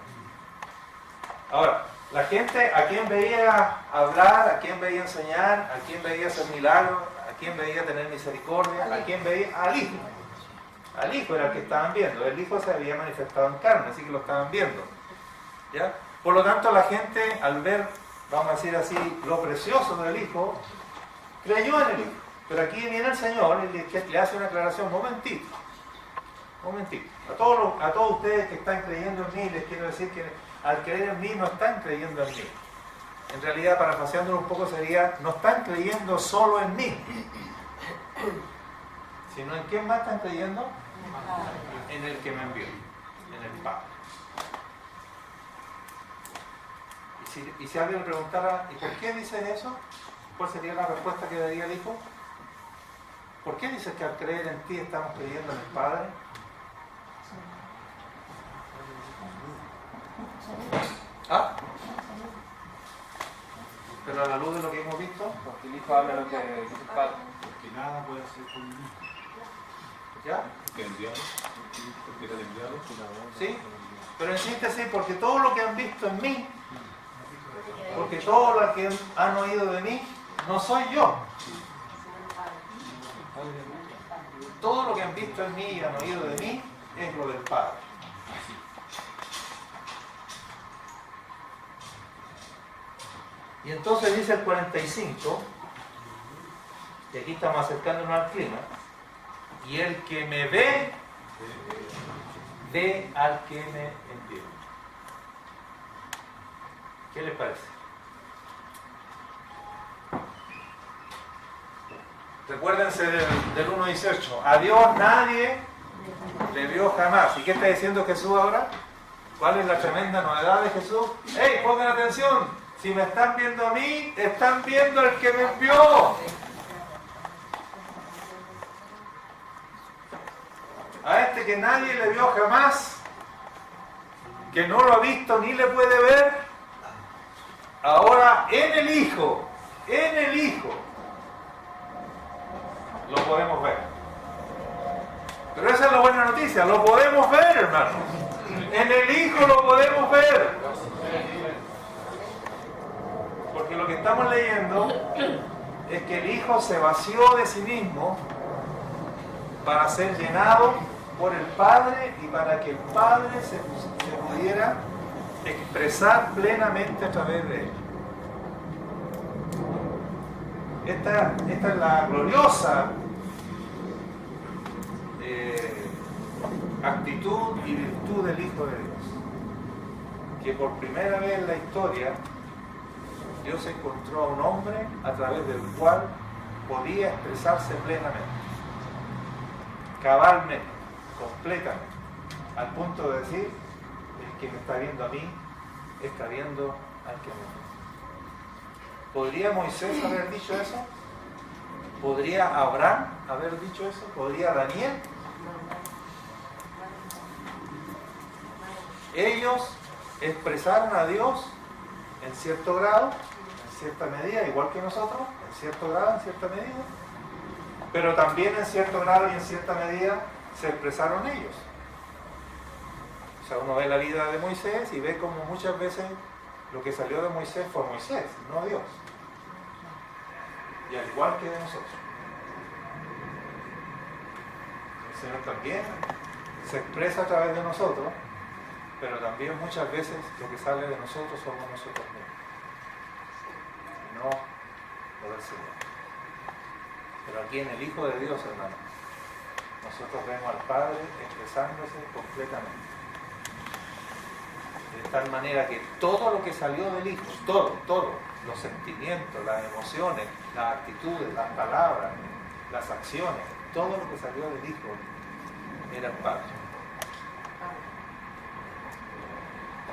Ahora, la gente, ¿a quién veía hablar? ¿A quién veía enseñar? ¿A quién veía hacer milagros? ¿A quién veía tener misericordia? ¿A quién veía? Al Hijo. Al Hijo era el que estaban viendo. El Hijo se había manifestado en carne, así que lo estaban viendo. ¿Ya? Por lo tanto, la gente, al ver, vamos a decir así, lo precioso del Hijo, creyó en el Hijo. Pero aquí viene el Señor y le hace una aclaración. Momentito. A todos ustedes que están creyendo en mí, les quiero decir que al creer en mí no están creyendo en mí. En realidad, parafraseándolo un poco, sería, no están creyendo solo en mí, sino en quién más están creyendo, en el que me envió, en el Padre. Y si alguien le preguntara, ¿y por qué dicen eso? ¿Cuál sería la respuesta que daría el Hijo? ¿Por qué dices que al creer en ti estamos creyendo en el Padre? ¿Ah? Pero a la luz de lo que hemos visto, Porque el Hijo habla lo que dice el Padre. Porque nada puede hacer por mí. ¿ya? Porque enviado, porque era el enviado. ¿Sí? Pero en síntesis, porque todo lo que han visto en mí, porque todo lo que han oído de mí, no soy yo. Todo lo que han visto en mí y han oído de mí es lo del Padre. Y entonces dice el 45, y aquí estamos acercándonos al clima, Y el que me ve, ve al que me envió. ¿Qué les parece? Recuérdense del 1:18. A Dios nadie le vio jamás. ¿Y qué está diciendo Jesús ahora? ¿Cuál es la tremenda novedad de Jesús? ¡Ey, pongan atención! Si me están viendo a mí, están viendo al que me envió. A este que nadie le vio jamás, que no lo ha visto ni le puede ver, ahora en el Hijo, lo podemos ver. Pero esa es la buena noticia, lo podemos ver, hermanos. En el Hijo lo podemos ver. Porque lo que estamos leyendo es que el Hijo se vació de sí mismo para ser llenado por el Padre y para que el Padre se pudiera expresar plenamente a través de él. Esta es la gloriosa actitud y virtud del Hijo de Dios, que por primera vez en la historia Dios encontró a un hombre a través del cual podía expresarse plenamente, cabalmente, completamente, al punto de decir: el que me está viendo a mí está viendo al que me ve. ¿Podría Moisés haber dicho eso? ¿Podría Abraham haber dicho eso? ¿Podría Daniel? Ellos expresaron a Dios en cierto grado, en cierta medida, igual que nosotros, en cierto grado, en cierta medida, pero también en cierto grado y en cierta medida se expresaron ellos. O sea, uno ve la vida de Moisés y ve como muchas veces lo que salió de Moisés fue Moisés, no Dios. Y al igual que de nosotros. El Señor también se expresa a través de nosotros, pero también muchas veces lo que sale de nosotros somos nosotros mismos. Y no lo del Señor. Pero aquí en el Hijo de Dios, hermano, nosotros vemos al Padre expresándose completamente. De tal manera que todo lo que salió del Hijo, todo, los sentimientos, las emociones, las actitudes, las palabras, las acciones, todo lo que salió del Hijo era el Padre.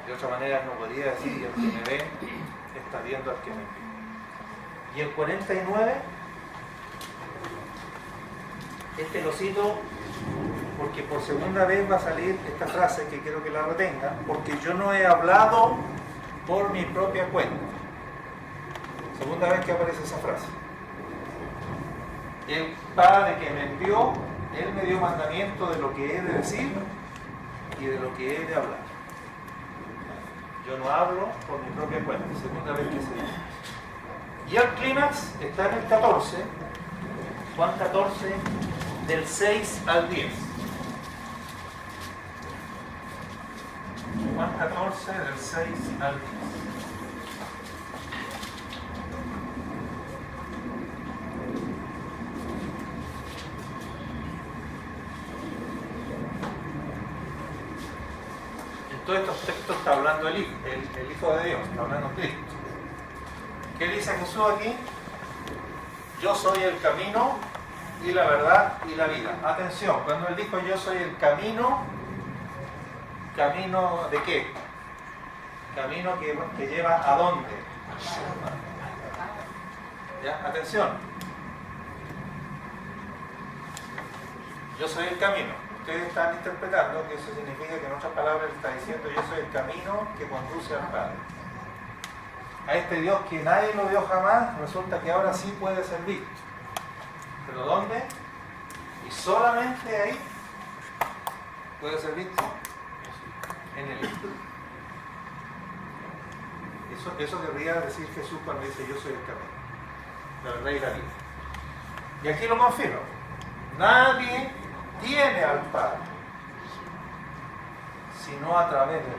De otra manera no podría decir que el que me ve está viendo al que me ve. Y el 49, este lo cito porque por segunda vez va a salir esta frase que quiero que la retengan, porque yo no he hablado por mi propia cuenta. Segunda vez que aparece esa frase. El Padre que me envió, Él me dio mandamiento de lo que he de decir y de lo que he de hablar. Yo no hablo por mi propia cuenta. Segunda vez que se dice. Y el clímax está en el 14, Juan 14, del 6 al 10. Juan 14, del 6 al 10. En todos estos textos está hablando el Hijo de Dios, está hablando Cristo. ¿Qué dice Jesús aquí? Yo soy el camino y la verdad y la vida. Atención, cuando Él dijo yo soy el camino, ¿camino de qué? Camino que lleva ¿a dónde? ¿Ya? Atención. Yo soy el camino. Ustedes están interpretando que eso significa que en otras palabras Él está diciendo yo soy el camino que conduce al Padre. A este Dios que nadie lo vio jamás, resulta que ahora sí puede servir. ¿Pero dónde? Y solamente ahí puede ser visto en el Hijo. Eso querría decir Jesús cuando dice yo soy el camino, la verdad y la vida. Y aquí lo confirmo. Nadie tiene al Padre sino a través de Él.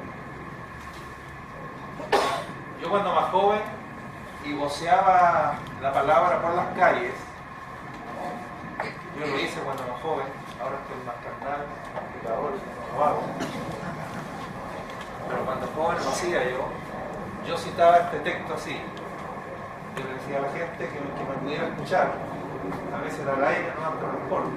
Yo cuando más joven y voceaba la palabra por las calles, yo lo hice cuando más joven, ahora estoy más carnal, más pecador, no lo hago. Pero cuando joven lo hacía yo citaba este texto así. Yo le decía a la gente que me pudiera escuchar. A veces era al aire, no, pero no importa.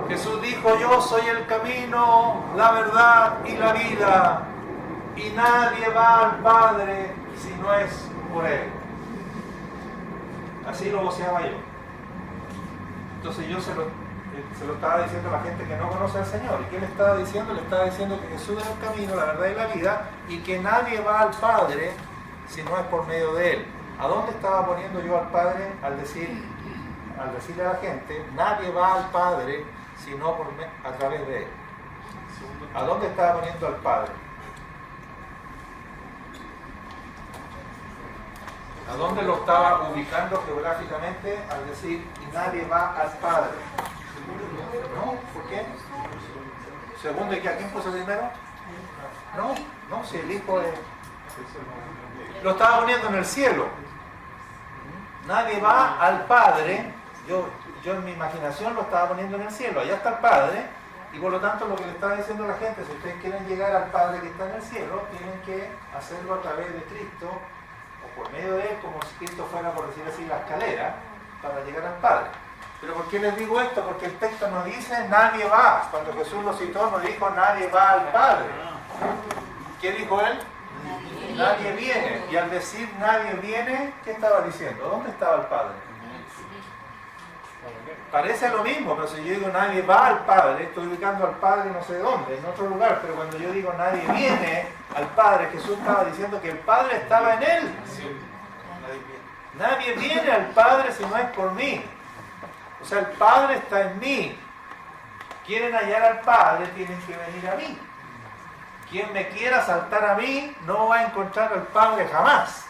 Jesús dijo: yo soy el camino, la verdad y la vida, y nadie va al Padre si no es por Él. Así lo voceaba yo. Entonces yo se lo estaba diciendo a la gente que no conoce al Señor. ¿Y qué le estaba diciendo? Le estaba diciendo que Jesús es el camino, la verdad y la vida, y que nadie va al Padre si no es por medio de Él. ¿A dónde estaba poniendo yo al Padre al decirle a la gente: nadie va al Padre sino a través de Él? ¿A dónde estaba poniendo al Padre? ¿A dónde lo estaba ubicando geográficamente al decir: y nadie va al Padre? ¿No? ¿Por qué? Segundo, ¿y a quién puso primero? No, si el Hijo es... Lo estaba poniendo en el cielo. Nadie va al Padre. Yo en mi imaginación lo estaba poniendo en el cielo. Allá está el Padre. Y por lo tanto lo que le estaba diciendo a la gente: si ustedes quieren llegar al Padre que está en el cielo, tienen que hacerlo a través de Cristo, o por medio de Él, como si Cristo fuera, por decir así, la escalera para llegar al Padre. Pero ¿por qué les digo esto? Porque el texto nos dice: nadie va. Cuando Jesús lo citó, nos dijo: nadie va al Padre. ¿Qué dijo Él? Nadie viene. Y al decir nadie viene, ¿qué estaba diciendo? ¿Dónde estaba el Padre? Parece lo mismo, pero si yo digo nadie va al Padre, estoy ubicando al Padre no sé dónde, en otro lugar. Pero cuando yo digo nadie viene al Padre, Jesús estaba diciendo que el Padre estaba en Él. Nadie viene al Padre si no es por mí. O sea, el Padre está en mí. Quieren hallar al Padre, tienen que venir a mí. Quien me quiera saltar a mí no va a encontrar al Padre jamás.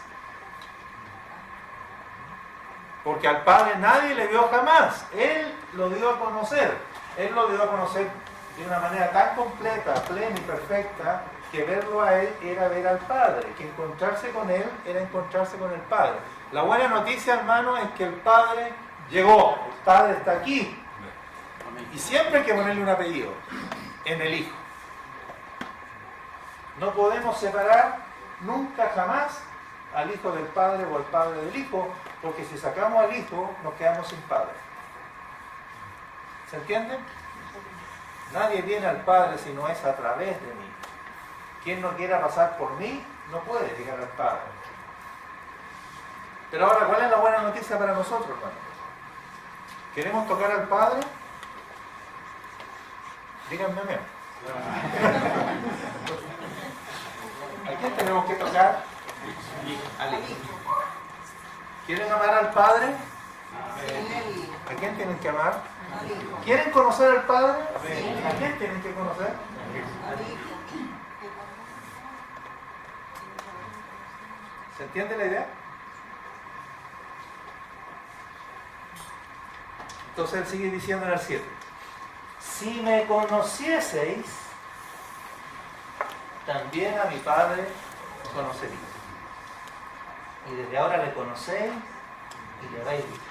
Porque al Padre nadie le vio jamás. Él lo dio a conocer. Él lo dio a conocer de una manera tan completa, plena y perfecta, que verlo a Él era ver al Padre. Que encontrarse con Él era encontrarse con el Padre. La buena noticia, hermano, es que el Padre llegó. El Padre está aquí. Y siempre hay que ponerle un apellido en el Hijo. No podemos separar nunca jamás al Hijo del Padre o al Padre del Hijo, porque si sacamos al Hijo nos quedamos sin Padre. ¿Se entiende? Nadie viene al Padre si no es a través de mí. Quien no quiera pasar por mí no puede llegar al Padre. Pero ahora, ¿cuál es la buena noticia para nosotros, hermano? ¿Queremos tocar al Padre? Díganme amén. ¿A quién tenemos que tocar? Al Hijo. ¿Quieren amar al Padre? ¿A quién tienen que amar? ¿Quieren conocer al Padre? ¿A quién tienen que conocer? ¿Se entiende la idea? Entonces él sigue diciendo en el 7: si me conocieseis, también a mi Padre conoceréis. Y desde ahora le conocéis y le habéis visto.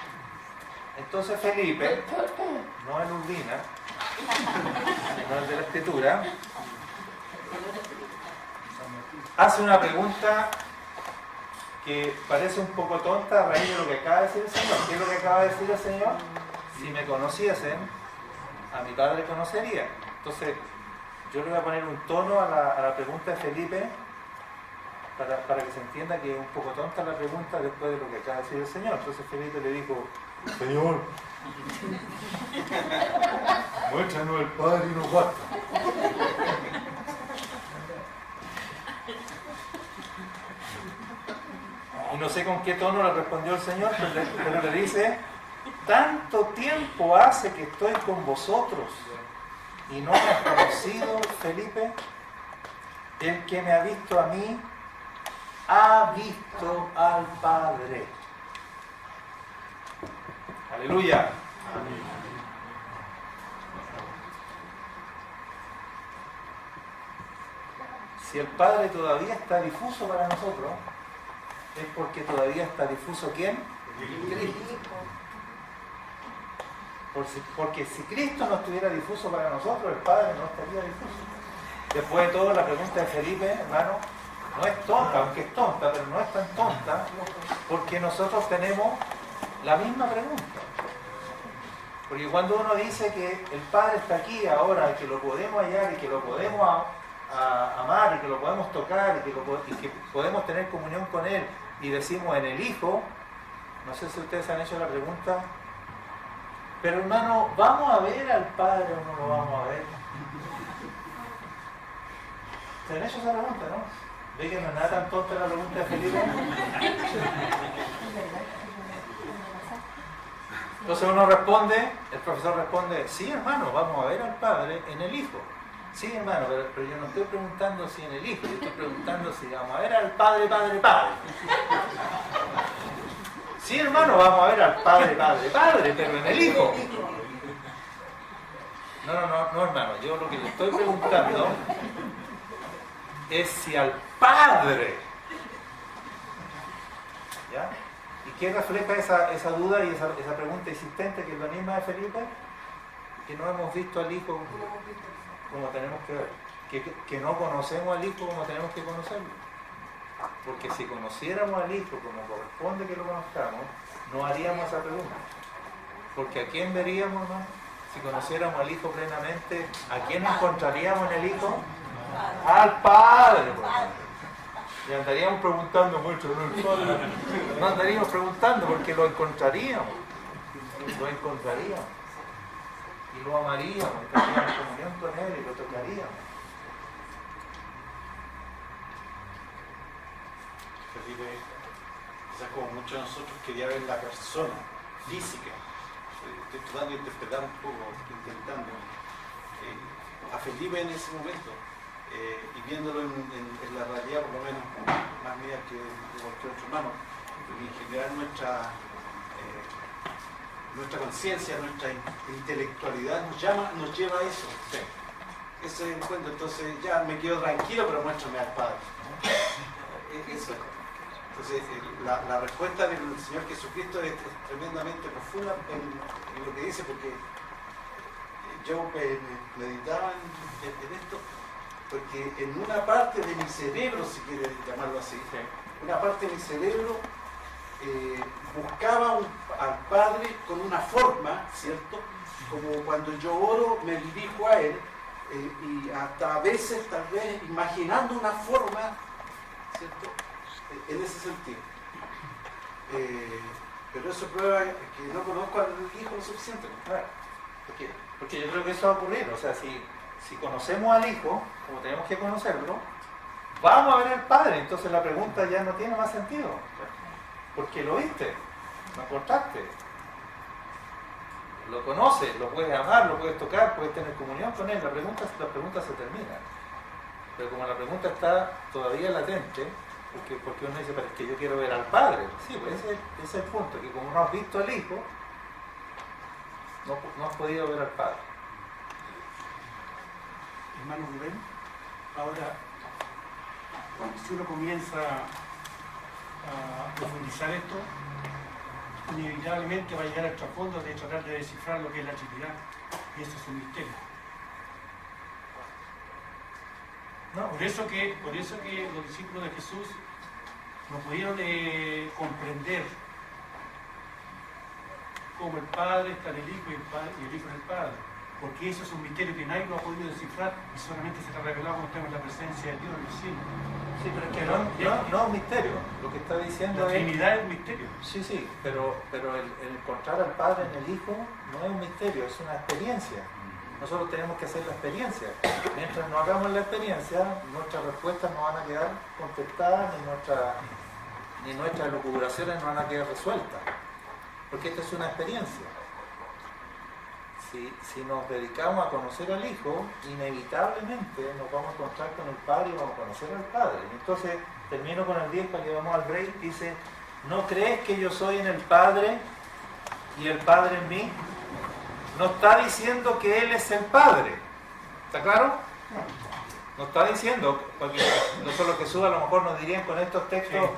Entonces Felipe, no el Urbina, no el de la Escritura, hace una pregunta que parece un poco tonta a raíz de lo que acaba de decir el Señor. ¿Qué es lo que acaba de decir el Señor? Si me conociesen, a mi Padre conocería. Entonces, yo le voy a poner un tono a la pregunta de Felipe para que se entienda que es un poco tonta la pregunta después de lo que acaba de decir el Señor. Entonces Felipe le dijo: Señor, muéstranos el Padre y nos basta. Y no sé con qué tono le respondió el Señor, pero le dice: tanto tiempo hace que estoy con vosotros y no me has conocido, Felipe. El que me ha visto a mí ha visto al Padre. Aleluya. Amén. Si el Padre todavía está difuso para nosotros, es porque todavía está difuso ¿quién? Cristo. Porque si Cristo no estuviera difuso para nosotros, el Padre no estaría difuso. Después de todo, la pregunta de Felipe, hermano, no es tonta, aunque es tonta, pero no es tan tonta, porque nosotros tenemos la misma pregunta. Porque cuando uno dice que el Padre está aquí ahora, y que lo podemos hallar, y que lo podemos amar, y que lo podemos tocar, y que podemos tener comunión con Él, y decimos en el Hijo, no sé si ustedes han hecho la pregunta, pero hermano, ¿vamos a ver al Padre o no lo vamos a ver? ¿Se han hecho esa pregunta, no? ¿Ve que no es nada tan tonta la pregunta de Felipe? Entonces uno responde, el profesor responde, sí hermano, vamos a ver al Padre en el Hijo. Sí hermano, pero yo no estoy preguntando si en el Hijo, yo estoy preguntando si vamos a ver al Padre. Sí hermano, vamos a ver al Padre, pero en el Hijo. No hermano, yo lo que le estoy preguntando es si al Padre. ¿Ya? ¿Y qué refleja esa duda y esa pregunta insistente que es la misma de Felipe? Que no hemos visto al Hijo como tenemos que ver. Que no conocemos al Hijo como tenemos que conocerlo. Porque si conociéramos al Hijo como corresponde que lo conozcamos, no haríamos esa pregunta. Porque ¿a quién veríamos, no? Si conociéramos al Hijo plenamente, ¿a quién encontraríamos en el Hijo? Al Padre. Y andaríamos preguntando mucho, ¿no? No andaríamos preguntando porque lo encontraríamos. Y lo amaríamos, y tendríamos comunión con Él y lo tocaríamos. Felipe, quizás como muchos de nosotros, quería ver la persona física. Estoy tratando de interpretar un poco, intentando. A Felipe en ese momento, y viéndolo en la realidad, por lo menos más mía que de cualquier otro hermano, porque en general nuestra conciencia, nuestra intelectualidad nos lleva a eso. Sí. Ese encuentro, entonces ya me quedo tranquilo, pero muéstrame al Padre. Eso. Entonces la respuesta del Señor Jesucristo es tremendamente profunda en lo que dice, porque yo meditaba en esto, porque en una parte de mi cerebro, si quieres llamarlo así, una parte de mi cerebro buscaba al Padre con una forma, ¿cierto? Como cuando yo oro me dirijo a Él, y hasta a veces tal vez imaginando una forma, ¿cierto? En ese sentido. Pero eso prueba que no conozco al Hijo lo suficiente. Porque yo creo que eso va a ocurrir. O sea, si conocemos al Hijo, como tenemos que conocerlo, vamos a ver al Padre. Entonces la pregunta ya no tiene más sentido. Porque lo viste, lo encontraste, lo conoces, lo puedes amar, lo puedes tocar, puedes tener comunión con Él. La pregunta se termina. Pero como la pregunta está todavía latente, porque uno dice, pero es que yo quiero ver al Padre. Sí, pues ese es el punto, que como no has visto al Hijo, no has podido ver al Padre. Hermano Rubén, ahora, si uno comienza a profundizar esto, inevitablemente va a llegar al trasfondo de tratar de descifrar lo que es la Trinidad, y eso es un misterio. No. Por eso que los discípulos de Jesús no pudieron comprender cómo el Padre está en el Hijo y el Hijo en el Padre, porque eso es un misterio que nadie lo ha podido descifrar y solamente se está revelado cuando estamos en la presencia de Dios en el cielo. Sí, pero es que no es un misterio. Lo que está diciendo la Trinidad es un misterio. Sí, pero el encontrar al Padre en el Hijo no es un misterio, es una experiencia. Nosotros tenemos que hacer la experiencia. Mientras no hagamos la experiencia, nuestras respuestas no van a quedar contestadas, ni nuestras lucubraciones no van a quedar resueltas. Porque esta es una experiencia. Si nos dedicamos a conocer al Hijo, inevitablemente nos vamos a encontrar con el Padre y vamos a conocer al Padre. Entonces, termino con el 10 para que vamos al break. Dice, ¿no crees que yo soy en el Padre y el Padre en mí? No está diciendo que Él es el Padre. ¿Está claro? No está diciendo, porque nosotros Jesús a lo mejor nos dirían con estos textos,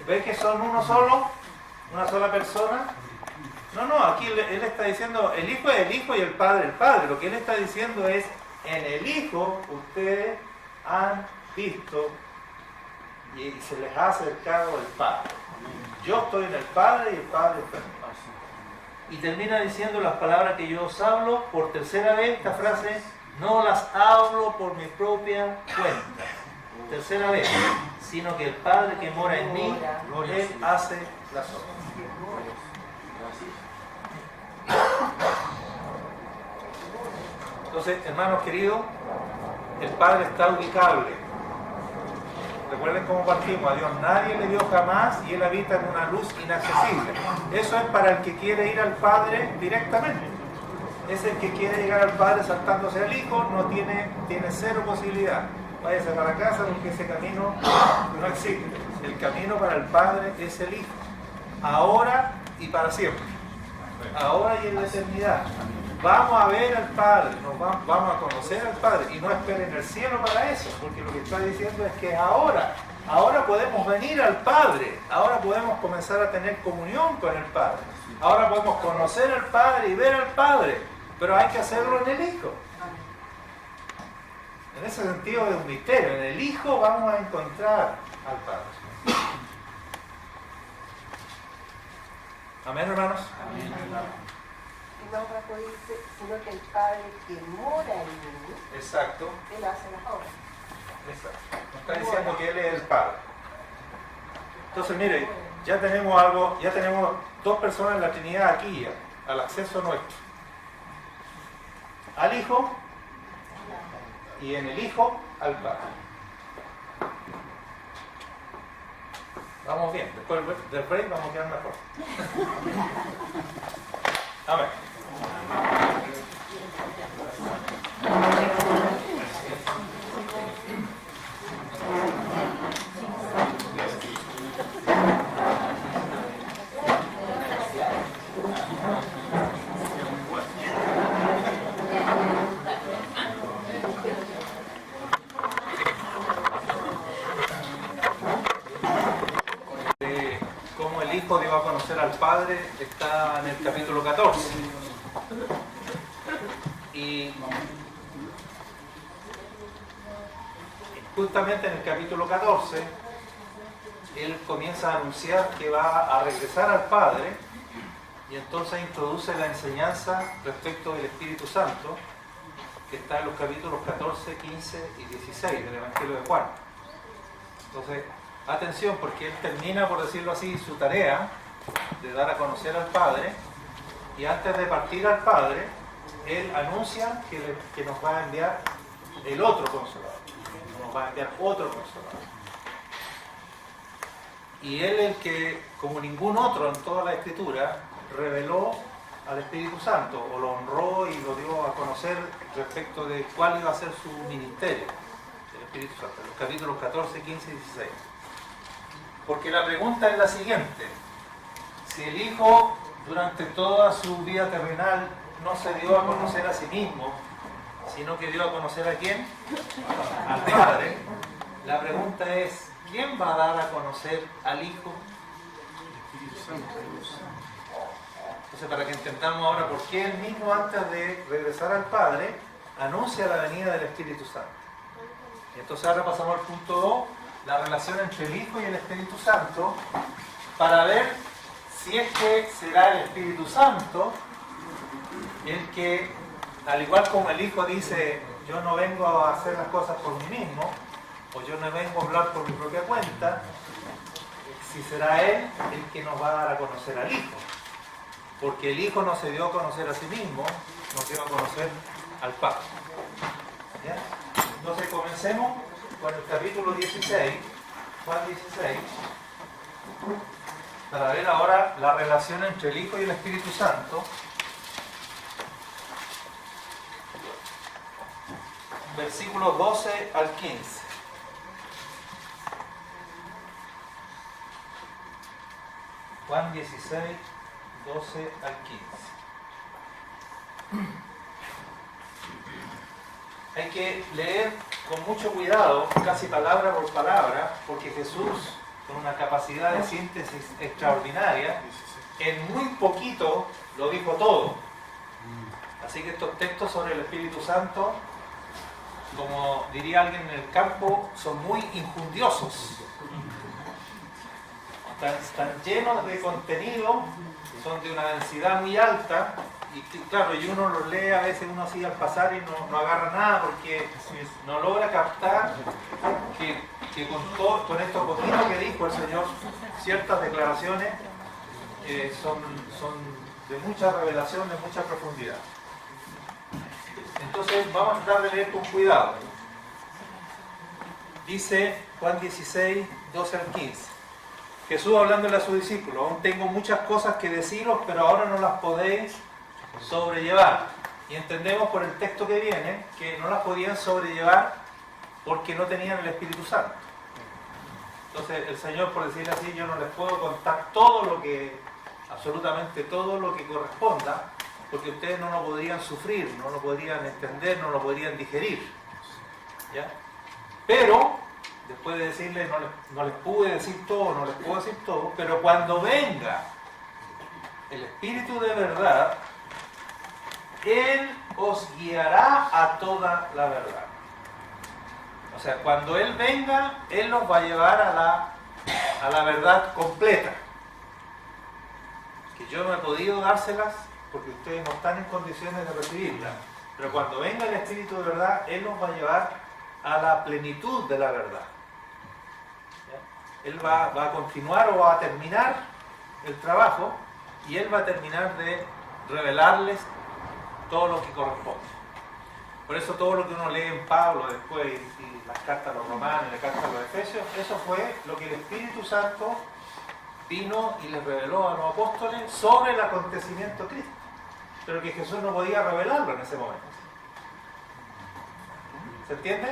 ¿ves que son uno solo? ¿Una sola persona? No, aquí él está diciendo, el Hijo es el Hijo y el Padre el Padre. Lo que él está diciendo es, en el Hijo ustedes han visto y se les ha acercado el Padre. Yo estoy en el Padre y el Padre está en mí. Y termina diciendo las palabras que yo os hablo, por tercera vez, esta frase, no las hablo por mi propia cuenta. Tercera vez, sino que el Padre que mora en mí, Él hace las obras. Entonces, hermanos queridos, el Padre está ubicable. Recuerden cómo partimos, a Dios nadie le dio jamás y Él habita en una luz inaccesible. Eso es para el que quiere ir al Padre directamente. Es el que quiere llegar al Padre saltándose al Hijo, tiene cero posibilidad. Váyase para la casa porque ese camino no existe. El camino para el Padre es el Hijo. Ahora y para siempre. Ahora y en la eternidad. Vamos a ver al Padre, vamos a conocer al Padre y no esperen el cielo para eso, porque lo que está diciendo es que ahora podemos venir al Padre, ahora podemos comenzar a tener comunión con el Padre, ahora podemos conocer al Padre y ver al Padre, pero hay que hacerlo en el Hijo. En ese sentido es un misterio, en el Hijo vamos a encontrar al Padre. Amén, hermanos. Amén. No dice, sino que el Padre que mora en mí, Exacto. Él hace las obras. Exacto. Nos está diciendo que Él es el Padre. Entonces, mire, ya tenemos algo, ya tenemos dos personas en la Trinidad aquí, ya, al acceso nuestro. Al Hijo y en el Hijo al Padre. Vamos bien, después del break vamos a quedar mejor. Amén. Cómo el Hijo dio a conocer al Padre está en el capítulo 14. Y justamente en el capítulo 14, Él comienza a anunciar que va a regresar al Padre y entonces introduce la enseñanza respecto del Espíritu Santo, que está en los capítulos 14, 15 y 16 del Evangelio de Juan. Entonces, atención, porque Él termina, por decirlo así, su tarea de dar a conocer al Padre, y antes de partir al Padre, Él anuncia que nos va a enviar el otro Consolador, nos va a enviar otro Consolador. Y Él el que, como ningún otro en toda la Escritura, reveló al Espíritu Santo, o lo honró y lo dio a conocer respecto de cuál iba a ser su ministerio, el Espíritu Santo, en los capítulos 14, 15 y 16. Porque la pregunta es la siguiente: si el Hijo durante toda su vida terrenal no se dio a conocer a sí mismo, sino que dio a conocer a ¿quién? Al Padre. La pregunta es, ¿quién va a dar a conocer al Hijo? El Espíritu Santo. Entonces, para que entendamos ahora por qué Él mismo, antes de regresar al Padre, anuncia la venida del Espíritu Santo. Y entonces ahora pasamos al punto 2, la relación entre el Hijo y el Espíritu Santo, para ver si es que será el Espíritu Santo el que, al igual como el Hijo dice, yo no vengo a hacer las cosas por mí mismo, o yo no vengo a hablar por mi propia cuenta, si será Él el que nos va a dar a conocer al Hijo. Porque el Hijo no se dio a conocer a sí mismo, nos dio a conocer al Padre. ¿Ya? Entonces comencemos con el capítulo 16, Juan 16, para ver ahora la relación entre el Hijo y el Espíritu Santo. Versículos 12 al 15. Juan 16, 12 al 15. Hay que leer con mucho cuidado, casi palabra por palabra, porque Jesús, con una capacidad de síntesis extraordinaria, en muy poquito lo dijo todo. Así que estos textos sobre el Espíritu Santo, como diría alguien en el campo, son muy injundiosos. Están llenos de contenido, son de una densidad muy alta, y claro, y uno los lee a veces uno así al pasar y no agarra nada porque no logra captar que con esto poquito que dijo el Señor, ciertas declaraciones son de mucha revelación, de mucha profundidad. Entonces vamos a tratar de leer con cuidado. Dice Juan 16, 12 al 15. Jesús hablándole a sus discípulos: aún tengo muchas cosas que deciros, pero ahora no las podéis sobrellevar. Y entendemos por el texto que viene que no las podían sobrellevar porque no tenían el Espíritu Santo. Entonces el Señor, por decirlo así, yo no les puedo contar todo lo que, absolutamente todo lo que corresponda, porque ustedes no lo podrían sufrir, no lo podrían entender, no lo podrían digerir. ¿Ya? Pero, después de decirles, no les pude decir todo, no les puedo decir todo, pero cuando venga el Espíritu de verdad, Él os guiará a toda la verdad. O sea, cuando Él venga, Él nos va a llevar a la verdad completa. Que yo no he podido dárselas porque ustedes no están en condiciones de recibirla. Pero cuando venga el Espíritu de verdad, Él nos va a llevar a la plenitud de la verdad. ¿Ya? Él va a continuar o va a terminar el trabajo y Él va a terminar de revelarles todo lo que corresponde. Por eso todo lo que uno lee en Pablo después y las cartas a los romanos y las cartas a los efesios, eso fue lo que el Espíritu Santo vino y les reveló a los apóstoles sobre el acontecimiento de Cristo, pero que Jesús no podía revelarlo en ese momento. ¿Se entiende?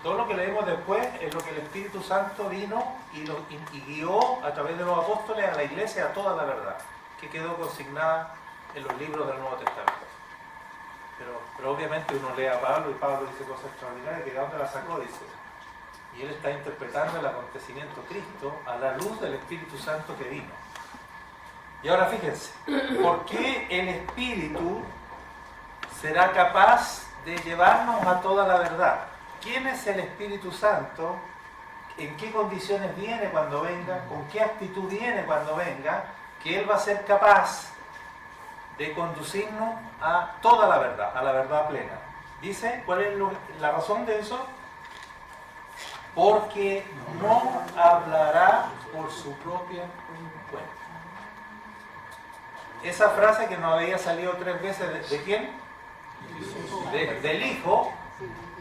Todo lo que leemos después es lo que el Espíritu Santo vino y guió a través de los apóstoles a la iglesia a toda la verdad, que quedó consignada en los libros del Nuevo Testamento. Pero obviamente uno lee a Pablo y Pablo dice cosas extraordinarias, que ¿de dónde la sacó? Dice. Y él está interpretando el acontecimiento de Cristo a la luz del Espíritu Santo que vino. Y ahora fíjense, ¿por qué el Espíritu será capaz de llevarnos a toda la verdad? ¿Quién es el Espíritu Santo? ¿En qué condiciones viene cuando venga? ¿Con qué actitud viene cuando venga? Que Él va a ser capaz de conducirnos a toda la verdad, a la verdad plena. Dice, ¿cuál es la razón de eso? Porque no hablará por su propia cuenta. Esa frase que nos había salido 3 veces, ¿de quién? Del Hijo.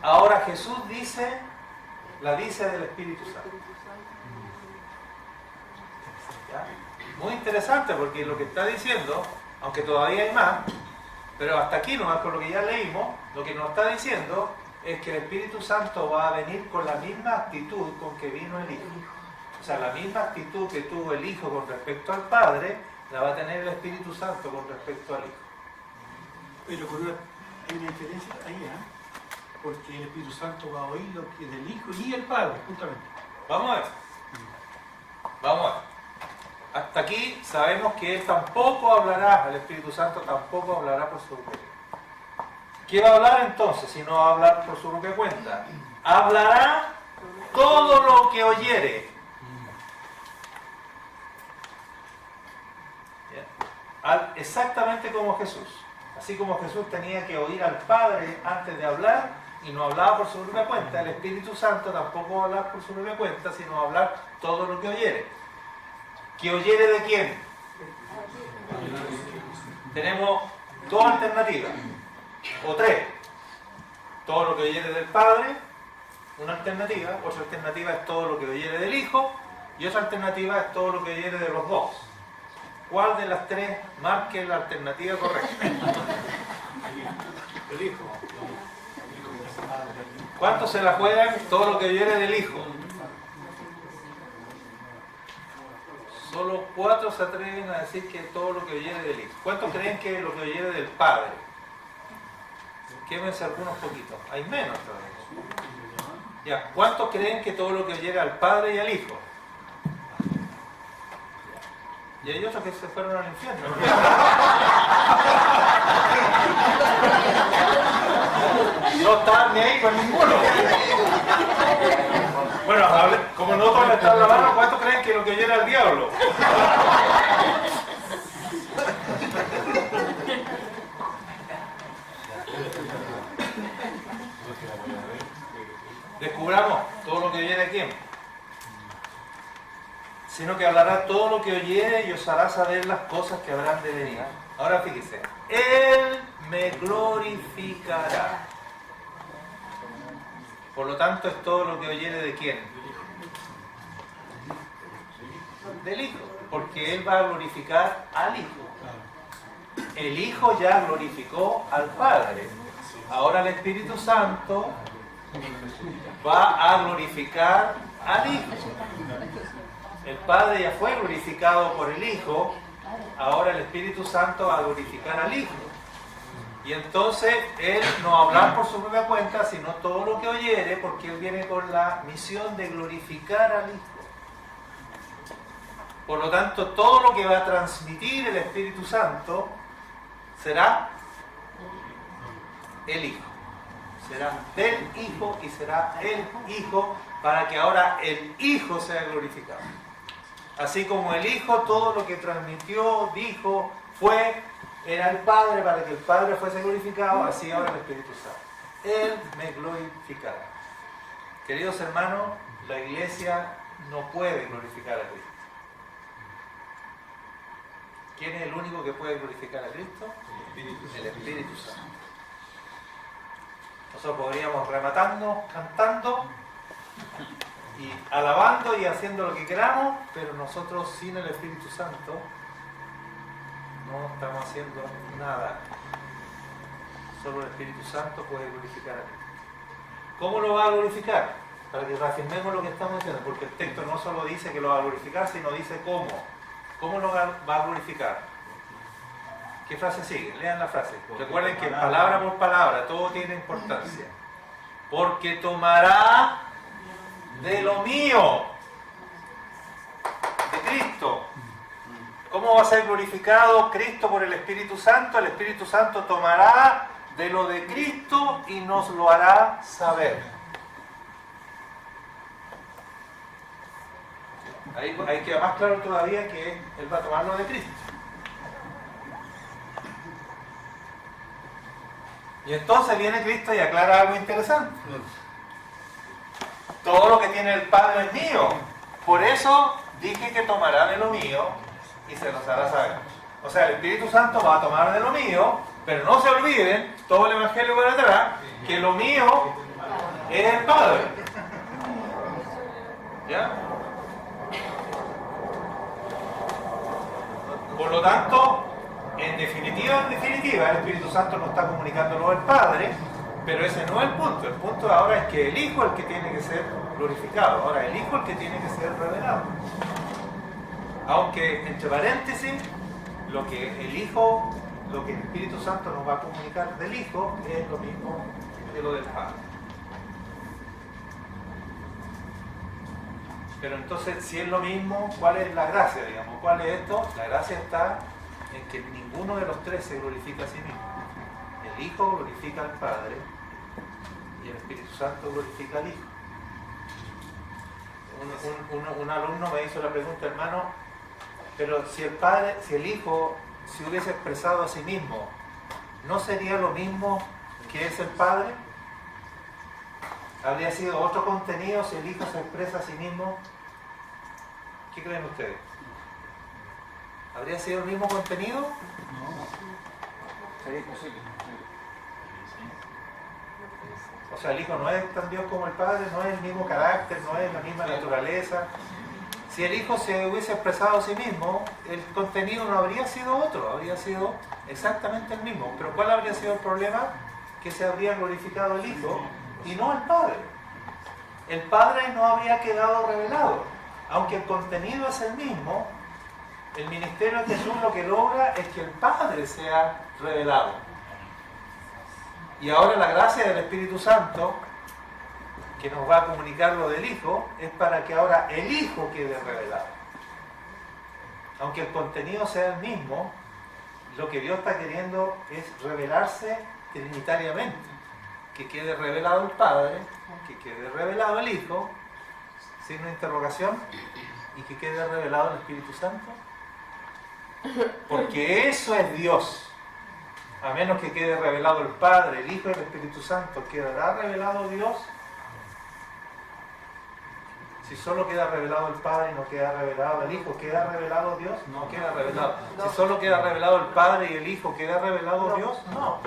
Ahora Jesús la dice del Espíritu Santo. ¿Ya? Muy interesante, porque lo que está diciendo, aunque todavía hay más, pero hasta aquí nomás con lo que ya leímos, lo que nos está diciendo es que el Espíritu Santo va a venir con la misma actitud con que vino el Hijo. O sea, la misma actitud que tuvo el Hijo con respecto al Padre, la va a tener el Espíritu Santo con respecto al Hijo. Pero hay una diferencia ahí, porque el Espíritu Santo va a oír lo que del Hijo y el Padre, justamente. Vamos a ver. Vamos a ver. Hasta aquí sabemos que Él tampoco hablará, el Espíritu Santo tampoco hablará por su propia cuenta. ¿Qué va a hablar entonces si no va a hablar por su propia cuenta? Hablará todo lo que oyere. ¿Ya? Exactamente como Jesús. Así como Jesús tenía que oír al Padre antes de hablar y no hablaba por su propia cuenta, el Espíritu Santo tampoco va a hablar por su propia cuenta, sino va a hablar todo lo que oyere. ¿Que oyere de quién? Tenemos 2 alternativas, o 3. Todo lo que oyere del Padre, una alternativa. Otra alternativa es todo lo que oyere del Hijo, y otra alternativa es todo lo que oyere de los dos. ¿Cuál de las 3 marque la alternativa correcta? El Hijo. ¿Cuántos se la juegan? Todo lo que oyere del Hijo. Solo 4 se atreven a decir que todo lo que oyere del Hijo. ¿Cuántos creen que lo que oyere del Padre? Quémense algunos poquitos. Hay menos todavía. Ya. ¿Cuántos creen que todo lo que oyere al Padre y al Hijo? Y hay otros que se fueron al infierno. No estaban ni ahí con ninguno. Bueno, como no todos están la mano, ¿cuántos creen que lo que oye era el diablo? Descubramos todo lo que oyere quién, sino que hablará todo lo que oyere y os hará saber las cosas que habrán de venir. Ahora fíjese, Él me glorificará. Por lo tanto, es todo lo que oyere de quién, del Hijo, porque Él va a glorificar al Hijo. El Hijo ya glorificó al Padre. Ahora el Espíritu Santo va a glorificar al Hijo. El Padre ya fue glorificado por el Hijo, ahora el Espíritu Santo va a glorificar al Hijo. Y entonces Él no va a hablar por su propia cuenta, sino todo lo que oyere, porque Él viene con la misión de glorificar al Hijo. Por lo tanto, todo lo que va a transmitir el Espíritu Santo será el Hijo. Será del Hijo y será el Hijo, para que ahora el Hijo sea glorificado. Así como el Hijo, todo lo que transmitió, dijo, fue, era el Padre, para que el Padre fuese glorificado, así ahora el Espíritu Santo. Él me glorificará. Queridos hermanos, la Iglesia no puede glorificar a Cristo. ¿Quién es el único que puede glorificar a Cristo? El Espíritu Santo. Nosotros podríamos rematando, cantando y alabando y haciendo lo que queramos, pero nosotros sin el Espíritu Santo no estamos haciendo nada. Solo el Espíritu Santo puede glorificar a Cristo. ¿Cómo lo va a glorificar? Para que reafirmemos lo que estamos diciendo, porque el texto no solo dice que lo va a glorificar, sino dice cómo. ¿Cómo lo va a glorificar? ¿Qué frase sigue? Lean la frase. Recuerden que palabra por palabra todo tiene importancia. Porque tomará de lo mío, de Cristo. ¿Cómo va a ser glorificado Cristo por el Espíritu Santo? El Espíritu Santo tomará de lo de Cristo y nos lo hará saber. Ahí queda más claro todavía que Él va a tomar lo de Cristo. Y entonces viene Cristo y aclara algo interesante. Todo lo que tiene el Padre es mío. Por eso dije que tomará de lo mío y se los hará saber. O sea, el Espíritu Santo va a tomar de lo mío, pero no se olviden, todo el Evangelio por atrás, que lo mío es el Padre. ¿Ya? Por lo tanto, en definitiva, el Espíritu Santo nos está comunicándolo al Padre, pero ese no es el punto. El punto ahora es que el Hijo es el que tiene que ser glorificado. Ahora, el Hijo es el que tiene que ser revelado. Aunque, entre paréntesis, lo que el Hijo, lo que el Espíritu Santo nos va a comunicar del Hijo es lo mismo que lo del Padre. Pero entonces, si es lo mismo, ¿cuál es la gracia, digamos? ¿Cuál es esto? La gracia está en que ninguno de los tres se glorifica a sí mismo. El Hijo glorifica al Padre y el Espíritu Santo glorifica al Hijo. Un alumno me hizo la pregunta, hermano, pero si el Hijo se hubiese expresado a sí mismo, ¿no sería lo mismo que es el Padre? ¿Habría sido otro contenido si el Hijo se expresa a sí mismo? ¿Qué creen ustedes? ¿Habría sido el mismo contenido? No. Sería imposible. O sea, el Hijo no es tan Dios como el Padre, no es el mismo carácter, no es la misma naturaleza. Si el Hijo se hubiese expresado a sí mismo, el contenido no habría sido otro, habría sido exactamente el mismo. Pero ¿cuál habría sido el problema? Que se habría glorificado el Hijo y no el Padre. El Padre no habría quedado revelado. Aunque el contenido es el mismo, el ministerio de Jesús lo que logra es que el Padre sea revelado. Y ahora la gracia del Espíritu Santo, que nos va a comunicar lo del Hijo, es para que ahora el Hijo quede revelado. aunque el contenido sea el mismo, lo que Dios está queriendo es revelarse trinitariamente. Que quede revelado el Padre, que quede revelado el Hijo, signo de interrogación, y que quede revelado el Espíritu Santo. Porque eso es Dios. A menos que quede revelado el Padre, el Hijo y el Espíritu Santo, ¿quedará revelado Dios? Si solo queda revelado el Padre y no queda revelado el Hijo, ¿queda revelado Dios? No queda revelado. Si solo queda revelado el Padre y el Hijo, ¿queda revelado Dios? No.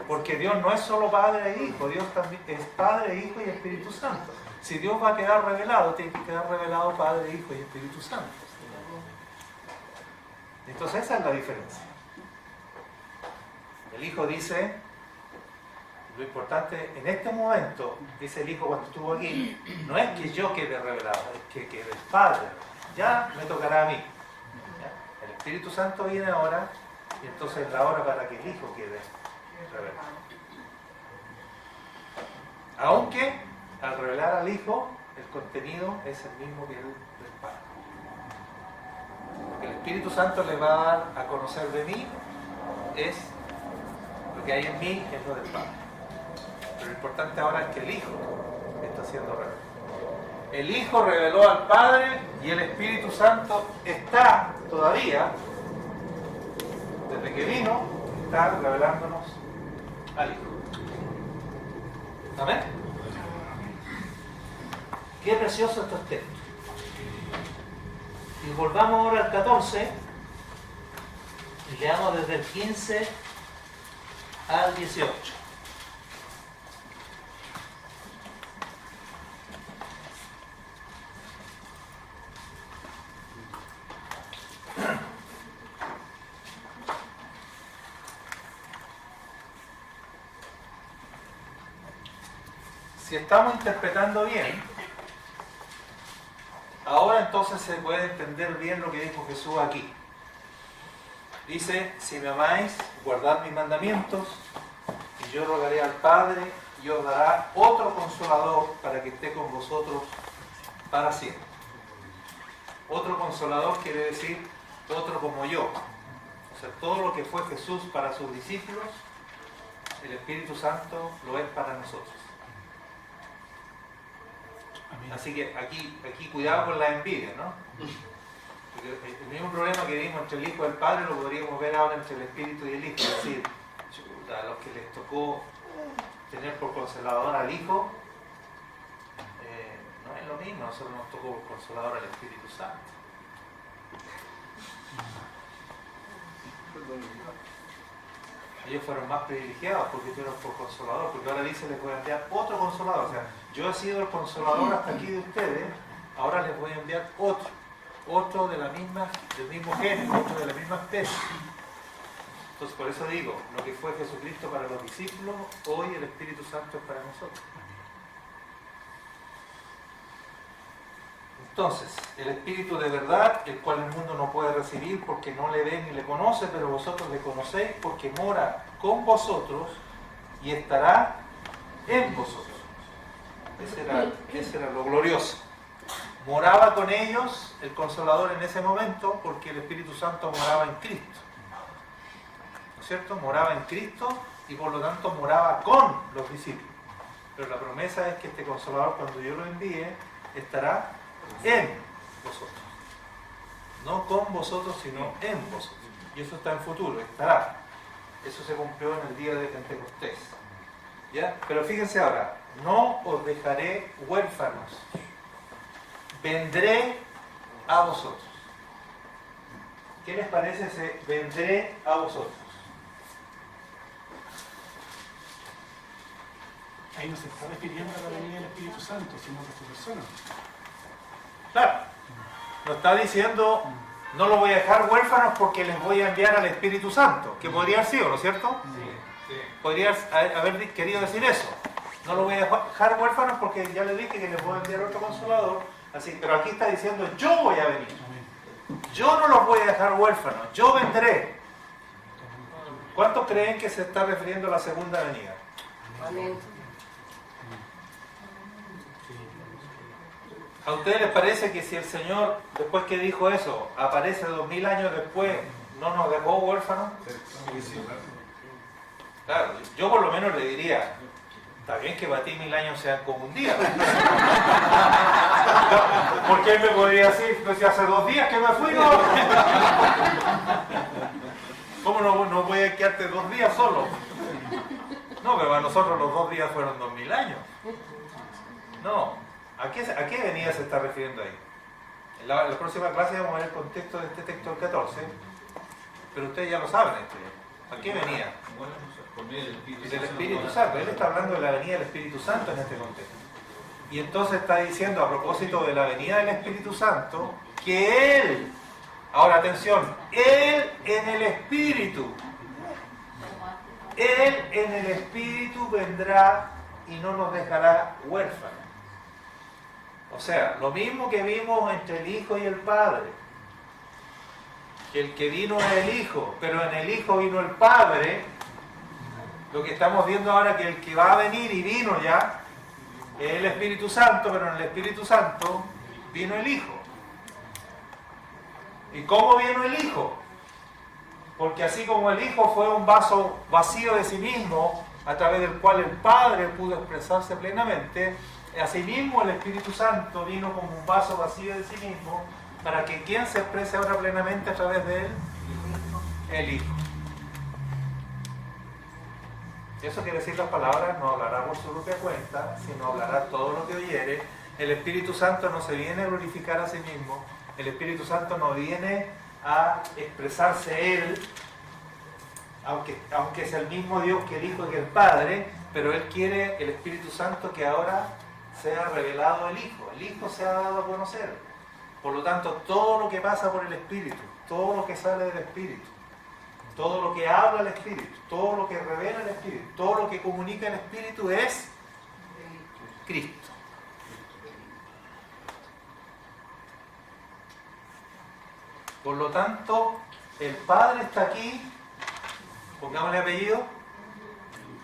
Porque Dios no es solo Padre e Hijo, Dios también es Padre, Hijo y Espíritu Santo. Si Dios va a quedar revelado, tiene que quedar revelado Padre, Hijo y Espíritu Santo. Entonces esa es la diferencia. El Hijo dice, lo importante en este momento, dice el Hijo cuando estuvo aquí, no es que yo quede revelado, es que quede el Padre. Ya me tocará a mí. ¿Ya? El Espíritu Santo viene ahora y entonces es la hora para que el Hijo quede revelado. Aunque al revelar al Hijo, el contenido es el mismo que el del Padre. Lo que el Espíritu Santo le va a dar a conocer de mí es lo que hay en mí, es lo del Padre. Pero lo importante ahora es que el Hijo está siendo revelado. El Hijo reveló al Padre y el Espíritu Santo está todavía, desde que vino, está revelándonos al Hijo. ¿Amén? Qué precioso estos textos. Y volvamos ahora al 14 y leamos desde el 15 al 18. Si estamos interpretando bien, ahora entonces se puede entender bien lo que dijo Jesús aquí. Dice, si me amáis, guardad mis mandamientos, y yo rogaré al Padre, y os dará otro consolador para que esté con vosotros para siempre. Otro consolador quiere decir otro como yo. O sea, todo lo que fue Jesús para sus discípulos, el Espíritu Santo lo es para nosotros. Así que aquí cuidado con la envidia, ¿no? Porque el mismo problema que vimos entre el Hijo y el Padre lo podríamos ver ahora entre el Espíritu y el Hijo. Es decir, a los que les tocó tener por consolador al Hijo, no es lo mismo, a nosotros nos tocó por consolador al Espíritu Santo. Ellos fueron más privilegiados porque tuvieron por consolador, porque ahora dice les voy a enviar otro consolador. O sea, yo he sido el consolador hasta aquí de ustedes, ahora les voy a enviar otro de del mismo género, otro de la misma especie. Entonces por eso digo, lo que fue Jesucristo para los discípulos, hoy el Espíritu Santo es para nosotros. Entonces, el Espíritu de verdad, el cual el mundo no puede recibir porque no le ve ni le conoce, pero vosotros le conocéis porque mora con vosotros y estará en vosotros. Ese era lo glorioso. Moraba con ellos el Consolador en ese momento porque el Espíritu Santo moraba en Cristo. ¿No es cierto? Moraba en Cristo y por lo tanto moraba con los discípulos. Pero la promesa es que este Consolador, cuando yo lo envíe, estará en vosotros. No con vosotros, sino en vosotros. Y eso está en futuro, estará. Eso se cumplió en el día de Pentecostés. ¿Ya? Pero fíjense ahora, no os dejaré huérfanos. Vendré a vosotros. ¿Qué les parece ese vendré a vosotros? Ahí no se está refiriendo a la venida del Espíritu Santo, sino a su persona. Claro, nos está diciendo, no lo voy a dejar huérfanos porque les voy a enviar al Espíritu Santo, que podría haber sido, ¿no es cierto? Sí. Podría haber querido decir eso. No lo voy a dejar huérfanos porque ya les dije que les voy a enviar otro consolador, así, pero aquí está diciendo, yo voy a venir. Yo no los voy a dejar huérfanos, yo vendré. ¿Cuántos creen que se está refiriendo a la segunda venida? Amén. ¿A ustedes les parece que si el Señor, después que dijo eso, aparece 2000 años después, no nos dejó huérfanos? Claro, yo por lo menos le diría, está bien que para ti 1000 años sean como un día. Porque él me podría decir, pues si hace 2 días que me fui, no. ¿Cómo no voy a quedarte 2 días solo? No, pero para nosotros los 2 días fueron 2000 años. No, ¿a qué venida se está refiriendo ahí? En la próxima clase vamos a ver el contexto de este texto del 14, pero ustedes ya lo saben. ¿A qué venía? Del Espíritu Santo. Él está hablando de la venida del Espíritu Santo en este contexto. Y entonces está diciendo, a propósito de la venida del Espíritu Santo, que Él, ahora atención, Él en el Espíritu vendrá y no nos dejará huérfanos. O sea, lo mismo que vimos entre el Hijo y el Padre, que el que vino es el Hijo, pero en el Hijo vino el Padre. Lo que estamos viendo ahora es que el que va a venir y vino ya es el Espíritu Santo, pero en el Espíritu Santo vino el Hijo. ¿Y cómo vino el Hijo? Porque así como el Hijo fue un vaso vacío de sí mismo, a través del cual el Padre pudo expresarse plenamente, asimismo el Espíritu Santo vino como un vaso vacío de sí mismo, para que quien se exprese ahora plenamente a través de él, el Hijo. Eso quiere decir las palabras, no hablará por su propia cuenta, sino hablará todo lo que oyere. El Espíritu Santo no se viene a glorificar a sí mismo, el Espíritu Santo no viene a expresarse Él, aunque es el mismo Dios que el Hijo y que el Padre, pero Él quiere, el Espíritu Santo, que ahora sea revelado el Hijo. El Hijo se ha dado a conocer. Por lo tanto, todo lo que pasa por el Espíritu, todo lo que sale del Espíritu, todo lo que habla el Espíritu, todo lo que revela el Espíritu, todo lo que comunica el Espíritu es Cristo. Por lo tanto, el Padre está aquí, pongámosle apellido,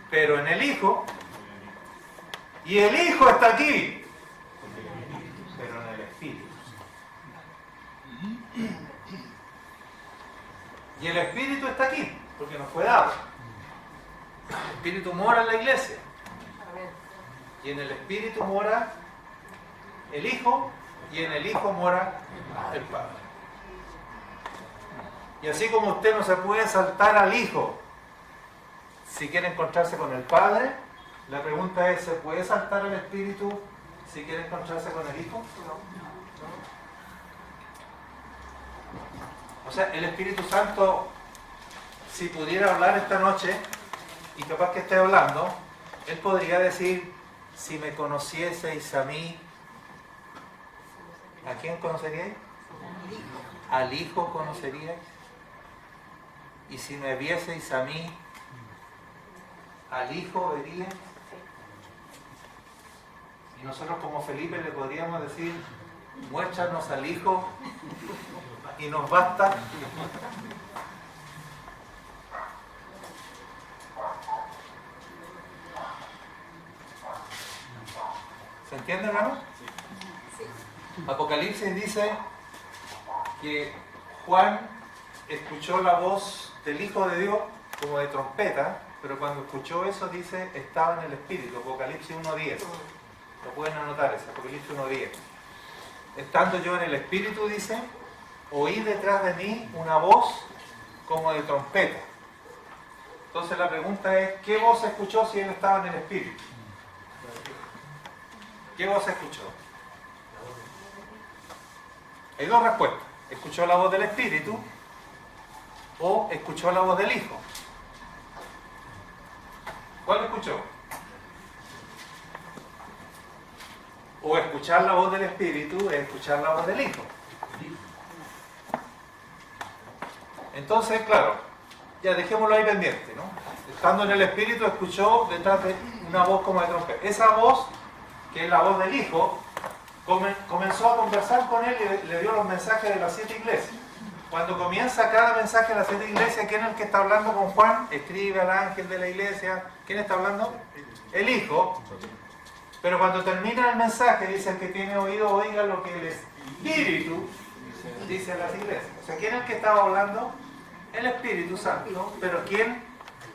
pero en el Hijo, y el Hijo está aquí, pero en el Espíritu. Y el Espíritu está aquí, porque nos fue dado. El Espíritu mora en la iglesia. Y en el Espíritu mora el Hijo, y en el Hijo mora el Padre. Y así como usted no se puede saltar al Hijo si quiere encontrarse con el Padre, la pregunta es, ¿se puede saltar al Espíritu si quiere encontrarse con el Hijo? O sea, el Espíritu Santo, si pudiera hablar esta noche, y capaz que esté hablando, Él podría decir, si me conocieseis a mí, ¿a quién conoceríais? Al Hijo conoceríais. Y si me vieseis a mí, al Hijo veríais. Y nosotros como Felipe le podríamos decir, muéstranos al Hijo y nos basta. ¿Se entiende, hermano? Apocalipsis dice que Juan escuchó la voz del Hijo de Dios como de trompeta, pero cuando escuchó eso dice, estaba en el Espíritu. Apocalipsis 1:10. Lo pueden anotar, ese Apocalipsis 1:10. Estando yo en el Espíritu, dice, oí detrás de mí una voz como de trompeta. Entonces la pregunta es, ¿qué voz escuchó si él estaba en el Espíritu? ¿Qué voz escuchó? Hay dos respuestas. ¿Escuchó la voz del Espíritu o escuchó la voz del Hijo? ¿Cuál escuchó? O escuchar la voz del Espíritu es escuchar la voz del Hijo. Entonces, claro, ya dejémoslo ahí pendiente, ¿no? Estando en el Espíritu, escuchó detrás de una voz como de trompeta. Esa voz, que es la voz del Hijo, comenzó a conversar con él y le dio los mensajes de las 7 iglesias. Cuando comienza cada mensaje de las 7 iglesias, ¿quién es el que está hablando con Juan? Escribe al ángel de la iglesia. ¿Quién está hablando? El Hijo. Pero cuando termina el mensaje, dice: el que tiene oído, oiga lo que el Espíritu dice a las iglesias. O sea, ¿quién es el que estaba hablando? El Espíritu Santo. Pero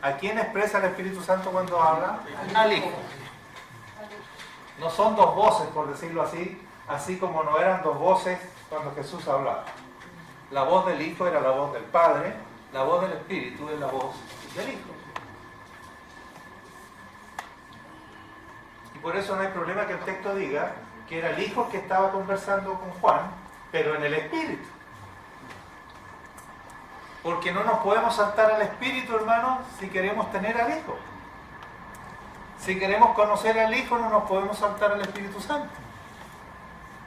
¿a quién expresa el Espíritu Santo cuando habla? Al Hijo. No son dos voces, por decirlo así como no eran dos voces cuando Jesús hablaba. La voz del Hijo era la voz del Padre, la voz del Espíritu es la voz del Hijo. Y por eso no hay problema que el texto diga que era el Hijo que estaba conversando con Juan, pero en el Espíritu. Porque no nos podemos saltar al Espíritu, hermanos, si queremos tener al Hijo. Si queremos conocer al Hijo, no nos podemos saltar al Espíritu Santo.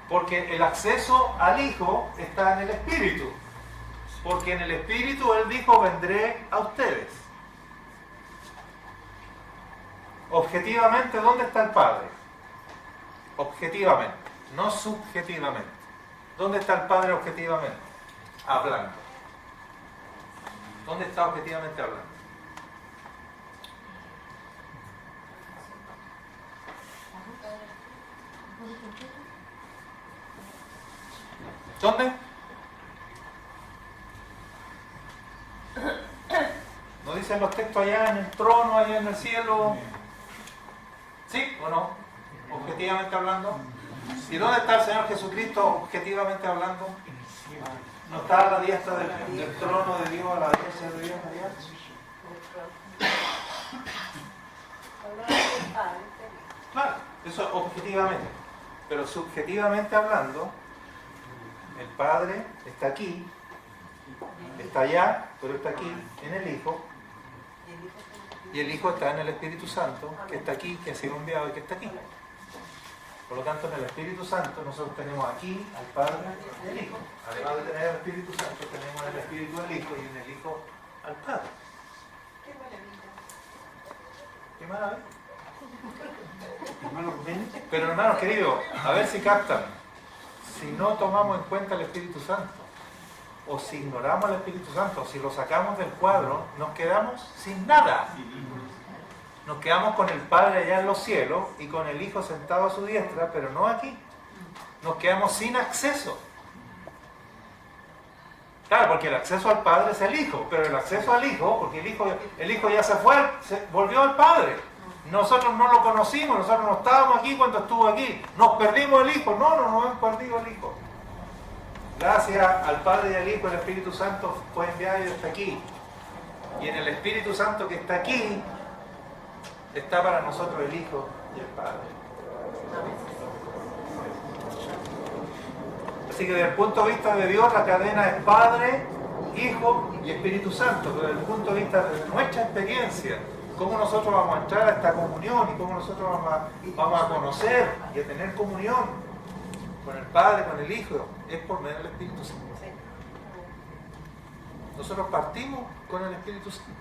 Porque el acceso al Hijo está en el Espíritu. Porque en el Espíritu Él dijo: vendré a ustedes. Objetivamente, ¿dónde está el Padre? Objetivamente, no subjetivamente. ¿Dónde está el Padre objetivamente? Hablando. ¿Dónde está objetivamente hablando? ¿Dónde? ¿No dicen los textos allá en el trono, allá en el cielo? ¿Sí o no? Objetivamente hablando. ¿Y dónde está el Señor Jesucristo objetivamente hablando? ¿No está a la diestra del trono de Dios, a la derecha de Dios allá? Claro, eso objetivamente. Pero subjetivamente hablando, el Padre está aquí, está allá, pero está aquí en el Hijo, y el Hijo está en el Espíritu Santo, que está aquí, que ha sido enviado y que está aquí. Por lo tanto, en el Espíritu Santo nosotros tenemos aquí al Padre y al Hijo. Además de tener el Espíritu Santo, tenemos en el Espíritu al Hijo y en el Hijo al Padre. ¿Qué maravilla? Pero hermanos queridos, a ver si captan. Si no tomamos en cuenta el Espíritu Santo, o si ignoramos el Espíritu Santo, o si lo sacamos del cuadro, nos quedamos sin nada. Nos quedamos con el Padre allá en los cielos y con el Hijo sentado a su diestra, pero no aquí. Nos quedamos sin acceso. Claro, porque el acceso al Padre es el Hijo, pero el acceso al Hijo, porque el Hijo ya se fue, volvió al Padre. Nosotros no lo conocimos, nosotros no estábamos aquí cuando estuvo aquí. Nos perdimos el Hijo. No nos hemos perdido el Hijo. Gracias al Padre y al Hijo, el Espíritu Santo fue enviado y está aquí. Y en el Espíritu Santo que está aquí, está para nosotros el Hijo y el Padre. Así que desde el punto de vista de Dios, la cadena es Padre, Hijo y Espíritu Santo. Pero desde el punto de vista de nuestra experiencia, cómo nosotros vamos a entrar a esta comunión y cómo nosotros vamos a conocer y a tener comunión con el Padre, con el Hijo, es por medio del Espíritu Santo. Nosotros partimos con el Espíritu Santo.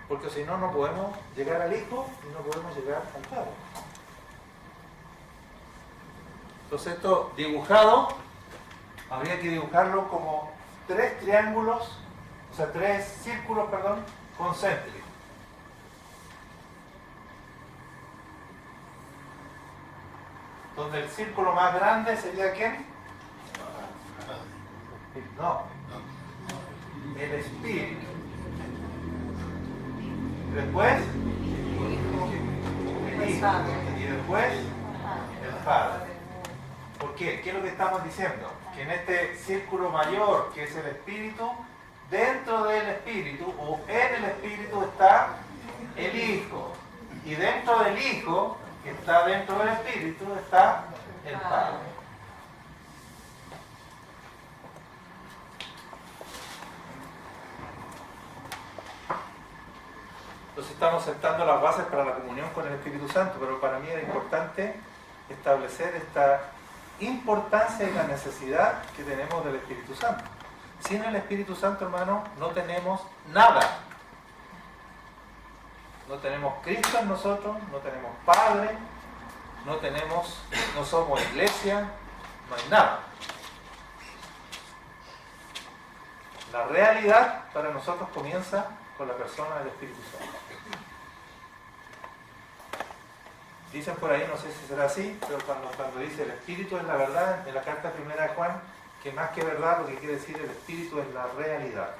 Porque si no, no podemos llegar al Hijo y no podemos llegar al Padre. Entonces esto dibujado, habría que dibujarlo como tres círculos, concéntricos. Donde el círculo más grande sería ¿quién? No, el Espíritu. Después, el Hijo. Y después, el Padre. ¿Por qué? ¿Qué es lo que estamos diciendo? Que en este círculo mayor, que es el Espíritu, dentro del Espíritu, o en el Espíritu, está el Hijo. Y dentro del Hijo, que está dentro del Espíritu, está el Padre. Entonces estamos sentando las bases para la comunión con el Espíritu Santo, pero para mí es importante establecer esta importancia y la necesidad que tenemos del Espíritu Santo. Sin el Espíritu Santo, hermano, no tenemos nada. No tenemos Cristo en nosotros, no tenemos Padre, no somos iglesia, no hay nada. La realidad para nosotros comienza con la persona del Espíritu Santo. Dicen por ahí, no sé si será así, pero cuando dice el Espíritu es la verdad, en la carta primera de Juan, que más que verdad lo que quiere decir el Espíritu es la realidad.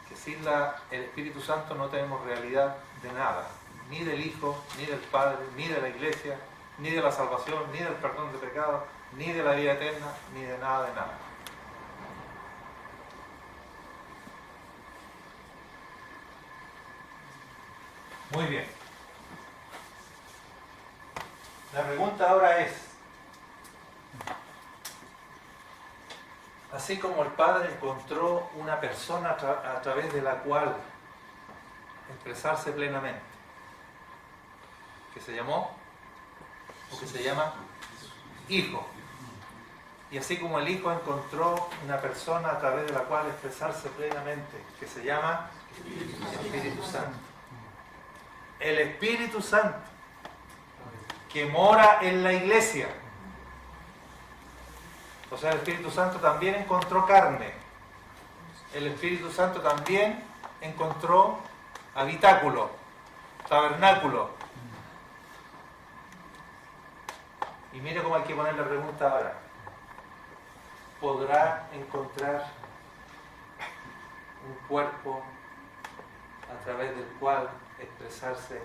Que sin el Espíritu Santo no tenemos realidad de nada, ni del Hijo, ni del Padre, ni de la Iglesia, ni de la salvación, ni del perdón de pecados, ni de la vida eterna, ni de nada de nada. Muy bien. La pregunta ahora es, así como el Padre encontró una persona a través de la cual expresarse plenamente, que se llamó, o que se llama, Hijo. Y así como el Hijo encontró una persona a través de la cual expresarse plenamente, que se llama Espíritu Santo. El Espíritu Santo, que mora en la iglesia. O sea, el Espíritu Santo también encontró carne. El Espíritu Santo también encontró habitáculo, tabernáculo. Y mire cómo hay que poner la pregunta ahora. ¿Podrá encontrar un cuerpo a través del cual expresarse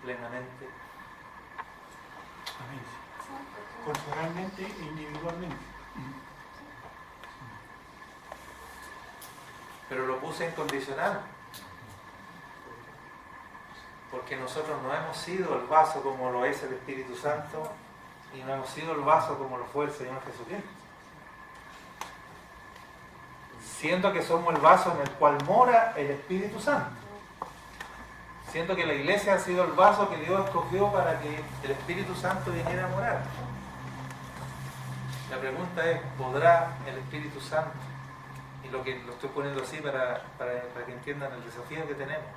plenamente? Amén. Corporalmente e individualmente. Pero lo puse en condicional. Porque nosotros no hemos sido el vaso como lo es el Espíritu Santo y no hemos sido el vaso como lo fue el Señor Jesucristo. Siento que somos el vaso en el cual mora el Espíritu Santo. Siento que la iglesia ha sido el vaso que Dios escogió para que el Espíritu Santo viniera a morar. La pregunta es, ¿podrá el Espíritu Santo? Y lo estoy poniendo así para que entiendan el desafío que tenemos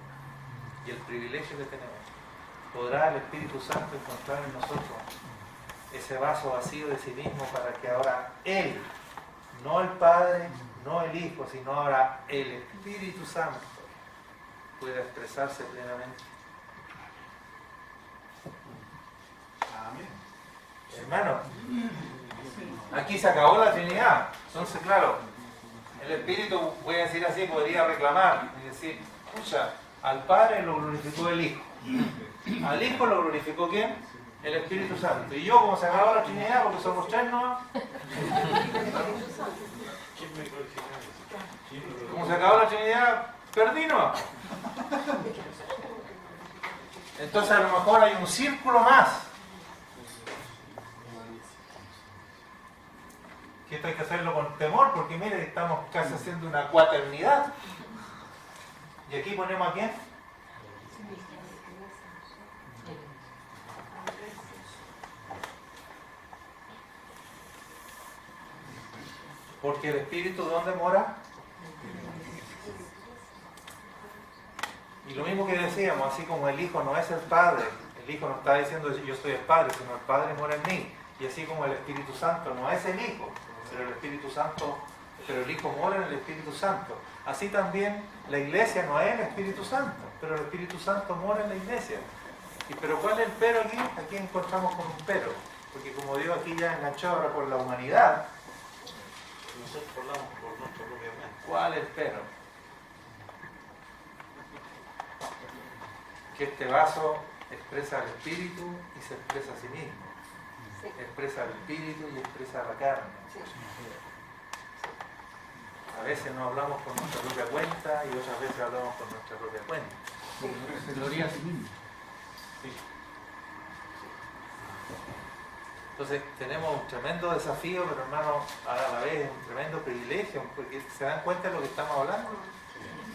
y el privilegio que tenemos. ¿Podrá el Espíritu Santo encontrar en nosotros ese vaso vacío de sí mismo para que ahora Él, no el Padre, no el Hijo, sino ahora el Espíritu Santo, pueda expresarse plenamente? Amén. Hermano, aquí se acabó la Trinidad. Entonces, claro, el Espíritu, voy a decir así, podría reclamar y decir, escucha, al Padre lo glorificó el Hijo. Al Hijo lo glorificó ¿quién? El Espíritu Santo. Y yo, como se acabó la Trinidad, porque somos tres, ¿no? Como se acabó la Trinidad, perdí, ¿no? Entonces a lo mejor hay un círculo más. Que esto hay que hacerlo con temor, porque mire, estamos casi haciendo una cuaternidad. Y aquí ponemos a quién. Porque el Espíritu, ¿dónde mora? Y lo mismo que decíamos, así como el Hijo no es el Padre, el Hijo no está diciendo yo soy el Padre, sino el Padre mora en mí. Y así como el Espíritu Santo no es el Hijo, pero el Espíritu Santo, pero el Hijo mora en el Espíritu Santo. Así también la iglesia no es el Espíritu Santo, pero el Espíritu Santo mora en la iglesia. ¿Pero cuál es el pero aquí? Aquí encontramos con un pero, porque como Dios aquí ya enganchó ahora por la humanidad, Nosotros hablamos por nuestra propia mente. ¿cuál es el pero? Que este vaso expresa el Espíritu y se expresa a sí mismo. Sí. Expresa el Espíritu y expresa la carne. Sí. A veces no hablamos por nuestra propia cuenta y otras veces hablamos por nuestra propia cuenta. Se gloria a sí mismo. Entonces tenemos un tremendo desafío, pero hermano, a la vez un tremendo privilegio, porque se dan cuenta de lo que estamos hablando.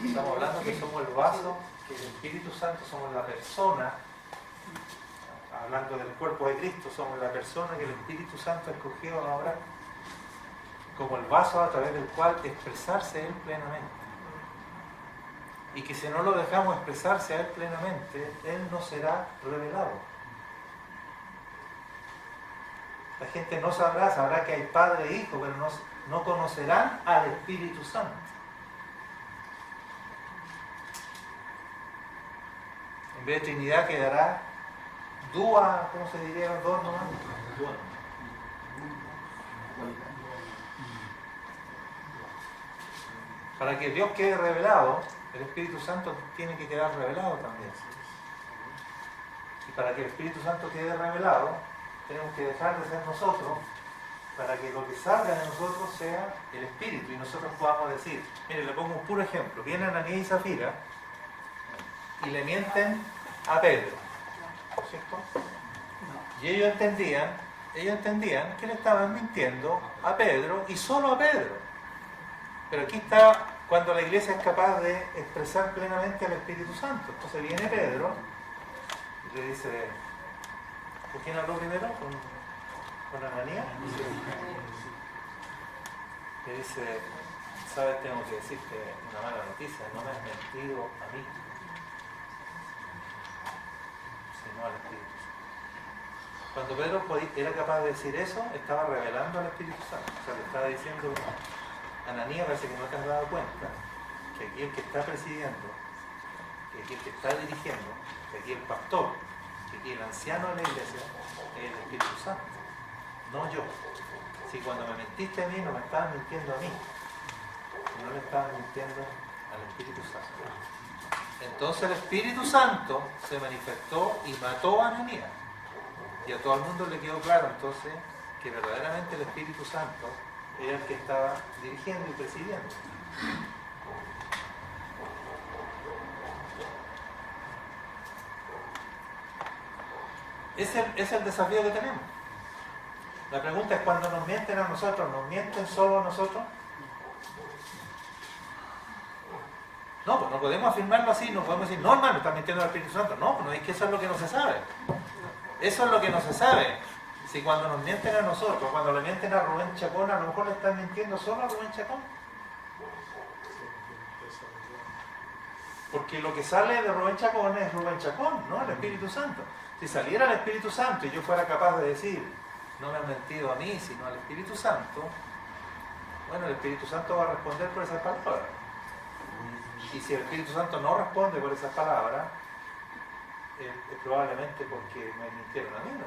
Estamos hablando que somos el vaso, que el Espíritu Santo somos la persona, hablando del cuerpo de Cristo, somos la persona que el Espíritu Santo escogió ahora como el vaso a través del cual expresarse Él plenamente. Y que si no lo dejamos expresarse a Él plenamente, Él no será revelado. La gente no sabrá que hay Padre e Hijo, pero no conocerán al Espíritu Santo. En vez de Trinidad quedará dúa, ¿cómo se diría? Dos nomás. Para que Dios quede revelado, el Espíritu Santo tiene que quedar revelado también. Y para que el Espíritu Santo quede revelado, tenemos que dejar de ser nosotros, para que lo que salga de nosotros sea el Espíritu y nosotros podamos decir, mire, le pongo un puro ejemplo, vienen Ananías y Zafira y le mienten a Pedro, ¿cierto? Y ellos entendían que le estaban mintiendo a Pedro y solo a Pedro. Pero aquí está cuando la iglesia es capaz de expresar plenamente al Espíritu Santo. Entonces viene Pedro y le dice, ¿con quién habló primero? ¿Con Ananías? Le dice, sabes, tengo que decirte una mala noticia, no me has mentido a mí, sino al Espíritu Santo. Cuando Pedro era capaz de decir eso, estaba revelando al Espíritu Santo. O sea, le estaba diciendo, Ananías, parece que no te has dado cuenta que aquí el que está presidiendo, que aquí el que está dirigiendo, que aquí el pastor, que aquí el anciano de la iglesia es el Espíritu Santo, no yo. Si cuando me mentiste a mí, no me estabas mintiendo a mí, no le estabas mintiendo al Espíritu Santo. Entonces el Espíritu Santo se manifestó y mató a Ananías. Y a todo el mundo le quedó claro entonces que verdaderamente el Espíritu Santo era el que estaba dirigiendo y presidiendo. Es el desafío que tenemos. La pregunta es, cuando nos mienten a nosotros, ¿nos mienten solo a nosotros? No, pues no podemos afirmarlo así, no podemos decir, no, hermano, estás mintiendo al Espíritu Santo. No, pues no, es que eso es lo que no se sabe. Eso es lo que no se sabe. Si cuando nos mienten a nosotros, cuando le mienten a Rubén Chacón, a lo mejor le están mintiendo solo a Rubén Chacón. Porque lo que sale de Rubén Chacón es Rubén Chacón, no el Espíritu Santo. Si saliera el Espíritu Santo y yo fuera capaz de decir, no me han mentido a mí, sino al Espíritu Santo, bueno, el Espíritu Santo va a responder por esas palabras. Y si el Espíritu Santo no responde por esas palabras, es probablemente porque me mintieron a mí, ¿no?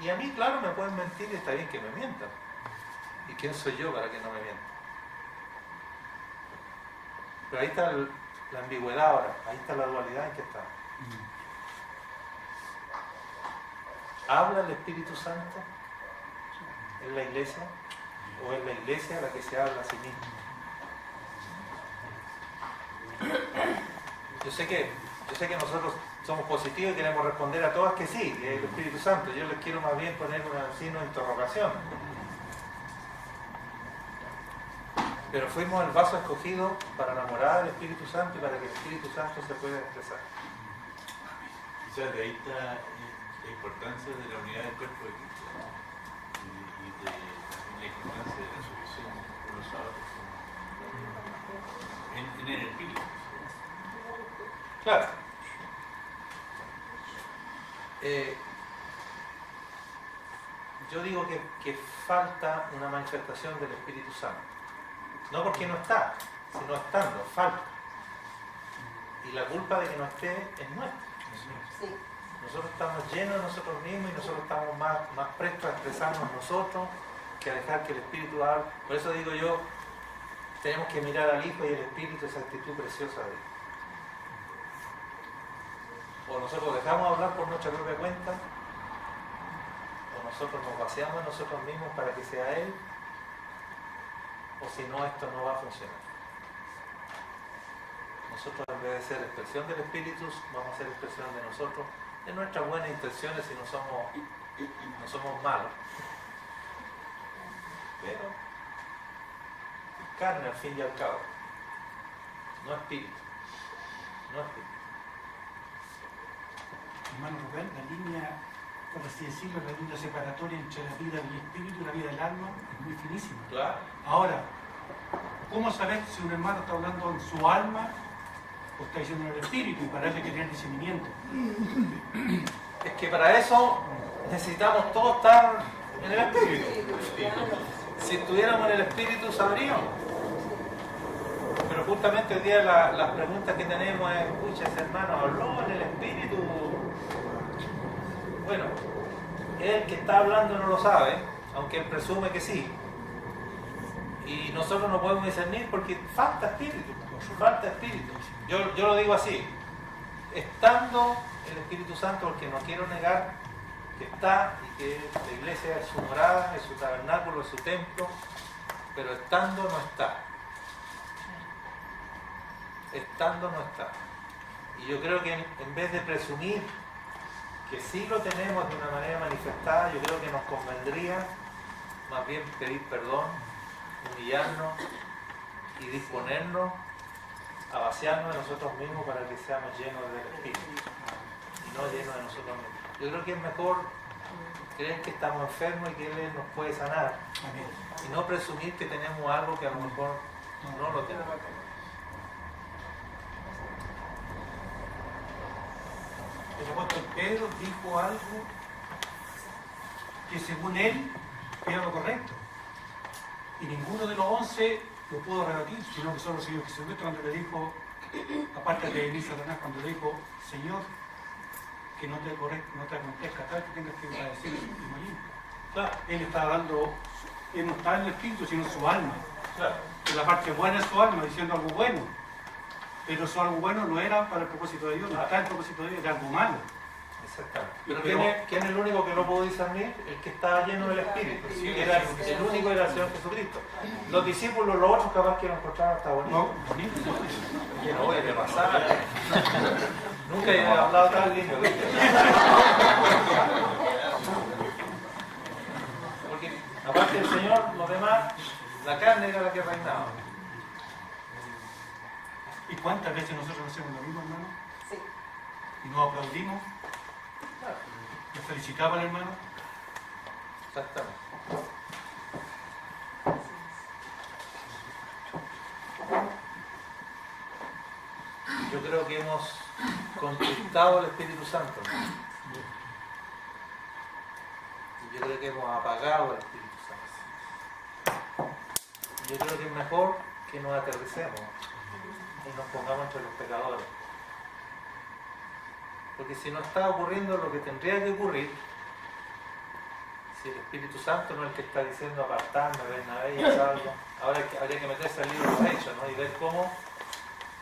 Y a mí, claro, me pueden mentir y está bien que me mientan. ¿Y quién soy yo para que no me mientan? Pero ahí está la ambigüedad ahora, ahí está la dualidad en que está. ¿Habla el Espíritu Santo en la iglesia? ¿O es la iglesia la que se habla a sí misma? Yo sé que nosotros somos positivos y queremos responder a todas que sí, que es el Espíritu Santo. Yo les quiero más bien poner un signo de interrogación. Pero fuimos el vaso escogido para enamorar del Espíritu Santo y para que el Espíritu Santo se pueda expresar. Quizás de ahí está la importancia de la unidad del cuerpo de Cristo y de la importancia de la solución unos a otros en el Espíritu. Claro. Yo digo que falta una manifestación del Espíritu Santo. No porque no está, sino estando, falta. Y la culpa de que no esté es nuestra. Sí. Nosotros estamos llenos de nosotros mismos y nosotros estamos más prestos a expresarnos nosotros que a dejar que el Espíritu hable. Por eso digo yo, tenemos que mirar al Hijo y al Espíritu, esa actitud preciosa de Él. O nosotros dejamos hablar por nuestra propia cuenta, o nosotros nos vaciamos en nosotros mismos para que sea Él, o si no, esto no va a funcionar. Nosotros, en vez de ser expresión del Espíritu, vamos a ser expresión de nosotros, de nuestras buenas intenciones, si no somos malos. Pero carne al fin y al cabo, no espíritu, no espíritu. Hermano Rubén, la línea, por así decirlo, la línea separatoria entre la vida del espíritu y la vida del alma es muy finísima. Claro. Ahora, ¿cómo saber si un hermano está hablando en su alma o está diciendo en el espíritu? Y para eso hay que tener discernimiento. Es que para eso necesitamos todos estar en el espíritu. Si estuviéramos en el espíritu, sabríamos. Pero justamente hoy día las preguntas que tenemos es, escucha, ese hermano habló en el espíritu. Bueno, el que está hablando no lo sabe, aunque él presume que sí. Y nosotros no podemos discernir porque falta espíritu, falta espíritu. Yo lo digo así, estando el Espíritu Santo, porque no quiero negar que está y que la iglesia es su morada, es su tabernáculo, es su templo, pero estando no está. Estando no está. Y yo creo que en vez de presumir que sí lo tenemos de una manera manifestada, yo creo que nos convendría más bien pedir perdón, humillarnos y disponernos a vaciarnos de nosotros mismos para que seamos llenos del Espíritu y no llenos de nosotros mismos. Yo creo que es mejor creer que estamos enfermos y que Él nos puede sanar y no presumir que tenemos algo que a lo mejor no lo tenemos. El apóstol Pedro dijo algo que según él era lo correcto. Y ninguno de los 11 lo pudo rebatir, sino que solo el Señor Jesucristo cuando le dijo, aparte de mí Satanás, cuando le dijo, Señor, que no te acontezca tal que tengas que padecer el maligno. Claro, él estaba dando, él no estaba en el espíritu, sino en su alma. Claro. En la parte buena de su alma, diciendo algo bueno. Pero eso algo bueno no era para el propósito de Dios, no está el propósito de Dios, era algo malo. Exactamente. Pero ¿quién es el único que lo pudo discernir? El que estaba lleno del Espíritu. Sí, era el único era el Señor Jesucristo. Los discípulos, los otros capaz que lo encontraron hasta bonito. No, bonito. Que no voy a pasar. Nunca he hablado tan lindo. Porque aparte del Señor, los demás, la carne era la que reinaba. ¿Y cuántas veces nosotros hacemos lo mismo, hermano? Sí. Y nos aplaudimos, nos felicitamos al hermano. Exactamente. Yo creo que hemos conquistado al Espíritu Santo. Y yo creo que hemos apagado al Espíritu Santo. Yo creo que es mejor que nos aterricemos y nos pongamos entre los pecadores. Porque si no está ocurriendo lo que tendría que ocurrir, si el Espíritu Santo no es el que está diciendo apartarme, Bernabé y salvo, ahora habría que meterse al libro de los Hechos, ¿no? Y ver cómo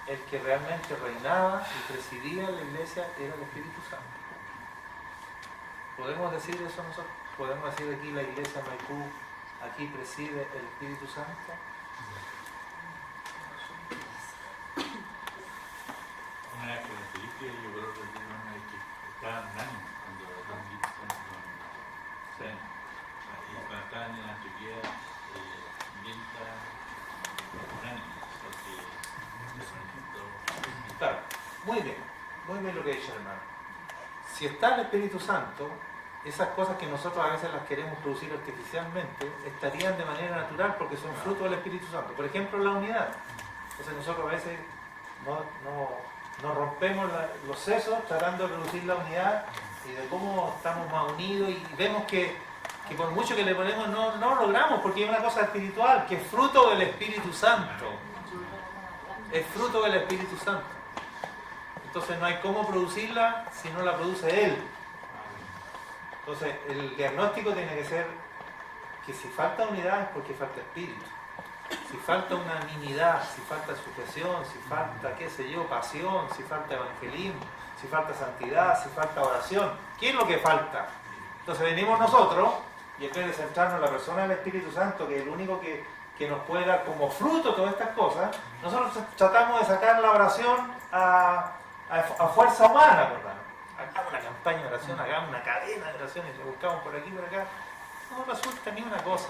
el que realmente reinaba y presidía la iglesia era el Espíritu Santo. ¿Podemos decir eso nosotros? ¿Podemos decir aquí la iglesia Maipú, aquí preside el Espíritu Santo? Una vez que en Felipe yo creo que estaban unánime cuando los sí. Y cuando estaban en Antioquía bien estaban unánimes porque Claro, muy bien lo que ha dicho el hermano. Si está el Espíritu Santo, esas cosas que nosotros a veces las queremos producir artificialmente estarían de manera natural porque son fruto del Espíritu Santo. Por ejemplo, la unidad. Entonces nosotros a veces no rompemos los sesos tratando de producir la unidad y de cómo estamos más unidos y vemos que por mucho que le ponemos no lo logramos porque es una cosa espiritual que es fruto del Espíritu Santo. Es fruto del Espíritu Santo. Entonces no hay cómo producirla si no la produce Él. Entonces el diagnóstico tiene que ser que si falta unidad es porque falta espíritu. Si falta unanimidad, si falta sujeción, si falta, qué sé yo, pasión, si falta evangelismo, si falta santidad, si falta oración, ¿qué es lo que falta? Entonces venimos nosotros y en vez de centrarnos en la persona del Espíritu Santo, que es el único que nos puede dar como fruto todas estas cosas, nosotros tratamos de sacar la oración a fuerza humana, ¿verdad? Hagamos una campaña de oración, hagamos una cadena de oraciones, le buscamos por aquí, por acá. No resulta ni una cosa.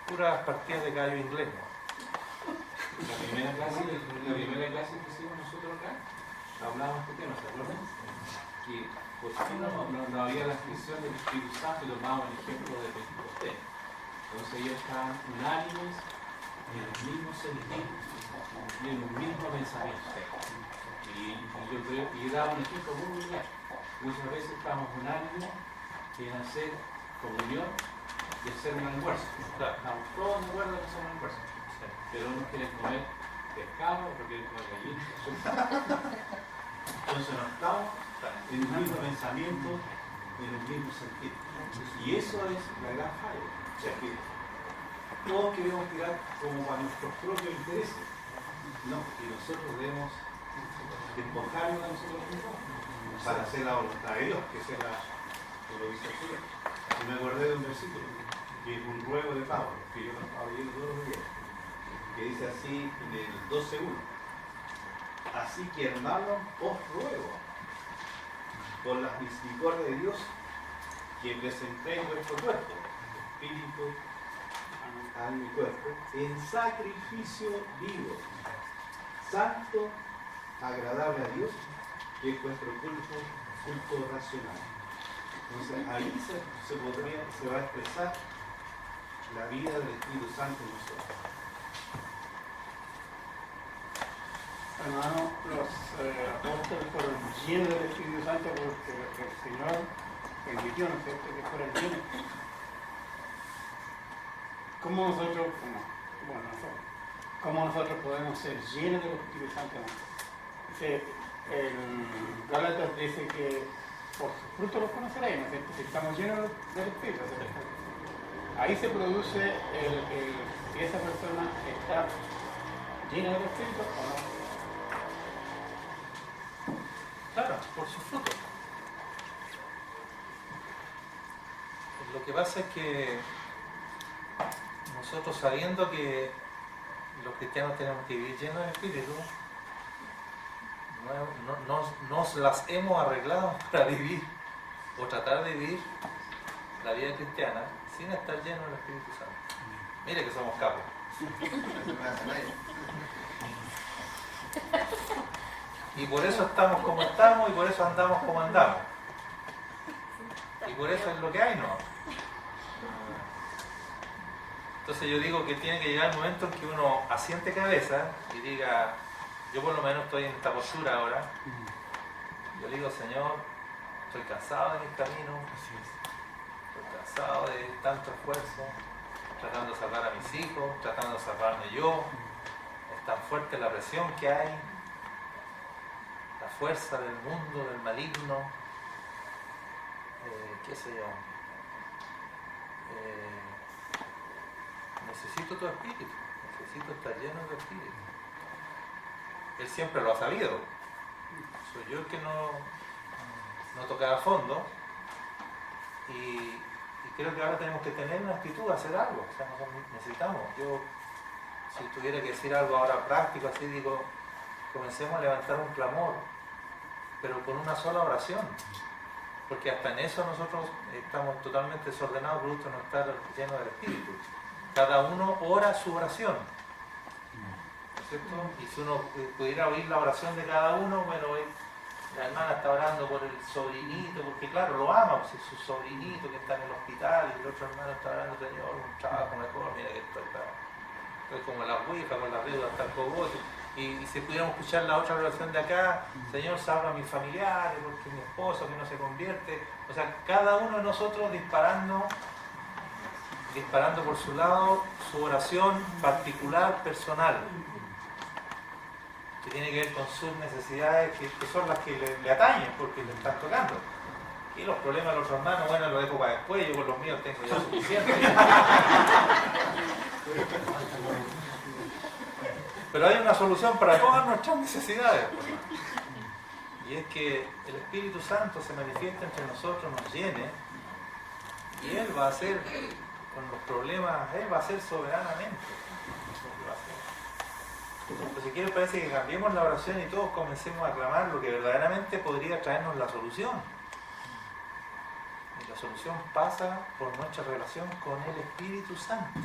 Puras partidas de gallo inglés, ¿no? la primera clase que hicimos nosotros acá, hablábamos de este tema, ¿se acuerdan? Que por qué no había la inscripción del Espíritu Santo y tomábamos el ejemplo de Pentecostés. Entonces ellos estaban unánimes en el mismo sentido y en un mismo pensamiento. Y yo creo que yo daba un ejemplo muy bien. Muchas veces estamos unánimes en hacer comunión y hacer un almuerzo. Claro, estamos todos de acuerdo en hacer un almuerzo. Pero unos quieren comer pescado, otros quieren comer gallina. Entonces no estamos en un mismo pensamiento, en un mismo sentido. Y eso es la gran falla. O sea, que todos queremos tirar como para nuestros propios intereses. No, y nosotros debemos despojarnos de nosotros mismos para hacer la voluntad de Dios, que sea lo que dice el Señor. Y me acordé de un versículo, que es un ruego de Pablo, que yo lo estaba leyendo todos los días, que dice así en el 12:1. Así que, hermanos, os ruego, por la misericordia de Dios, que presentéis vuestro cuerpo, espíritu, alma y cuerpo, en sacrificio vivo, santo, agradable a Dios, que es vuestro culto racional. Entonces ahí se va a expresar la vida del Espíritu Santo en nosotros. Hermano, los apóstoles fueron llenos del Espíritu Santo porque el Señor permitió, ¿no es cierto?, que fueran llenos. ¿Cómo nosotros podemos ser llenos del Espíritu Santo? El Gálatas dice que por sus frutos los conoceréis, ¿no es cierto?, si estamos llenos del Espíritu. Ahí se produce si esa persona está llena del Espíritu o no. Claro, por sus frutos. Lo que pasa es que nosotros, sabiendo que los cristianos tenemos que vivir llenos del Espíritu, nos las hemos arreglado para vivir o tratar de vivir la vida cristiana sin estar llenos del Espíritu Santo. Mire que somos capos. Y por eso estamos como estamos y por eso andamos como andamos. Y por eso es lo que hay, ¿no? Entonces yo digo que tiene que llegar el momento en que uno asiente cabeza y diga, yo por lo menos estoy en esta postura ahora. Yo digo, Señor, estoy cansado de mis caminos, estoy cansado de tanto esfuerzo, tratando de salvar a mis hijos, tratando de salvarme yo. Es tan fuerte la presión que hay, la fuerza del mundo, del maligno, qué sé yo. Necesito tu espíritu, necesito estar lleno de espíritu. Él siempre lo ha sabido. Soy yo el que no tocaba a fondo y creo que ahora tenemos que tener una actitud a hacer algo. O sea, necesitamos. Yo, si tuviera que decir algo ahora práctico, así digo, comencemos a levantar un clamor, pero con una sola oración. Porque hasta en eso nosotros estamos totalmente desordenados producto de no estar llenos del Espíritu. Cada uno ora su oración, ¿no es cierto? Y si uno pudiera oír la oración de cada uno, bueno, la hermana está orando por el sobrinito, porque claro, lo ama, pues es su sobrinito que está en el hospital, y el otro hermano está orando, Señor, un trabajo mejor, mira que estoy como la huifa, con las deudas hasta el cogote. Y si pudiéramos escuchar la otra oración de acá, Señor, salva a mis familiares, porque mi esposo que no se convierte. O sea, cada uno de nosotros disparando por su lado su oración particular, personal, que tiene que ver con sus necesidades, que son las que le atañen, porque le están tocando. Y los problemas de los hermanos, bueno, los dejo para después, yo con los míos tengo ya suficiente. Pero hay una solución para todas nuestras necesidades. Y es que el Espíritu Santo se manifiesta entre nosotros, nos llene, y Él va a hacer con los problemas, Él va a hacer soberanamente. Entonces, ¿qué les parece que cambiemos la oración y todos comencemos a clamar lo que verdaderamente podría traernos la solución? Y la solución pasa por nuestra relación con el Espíritu Santo.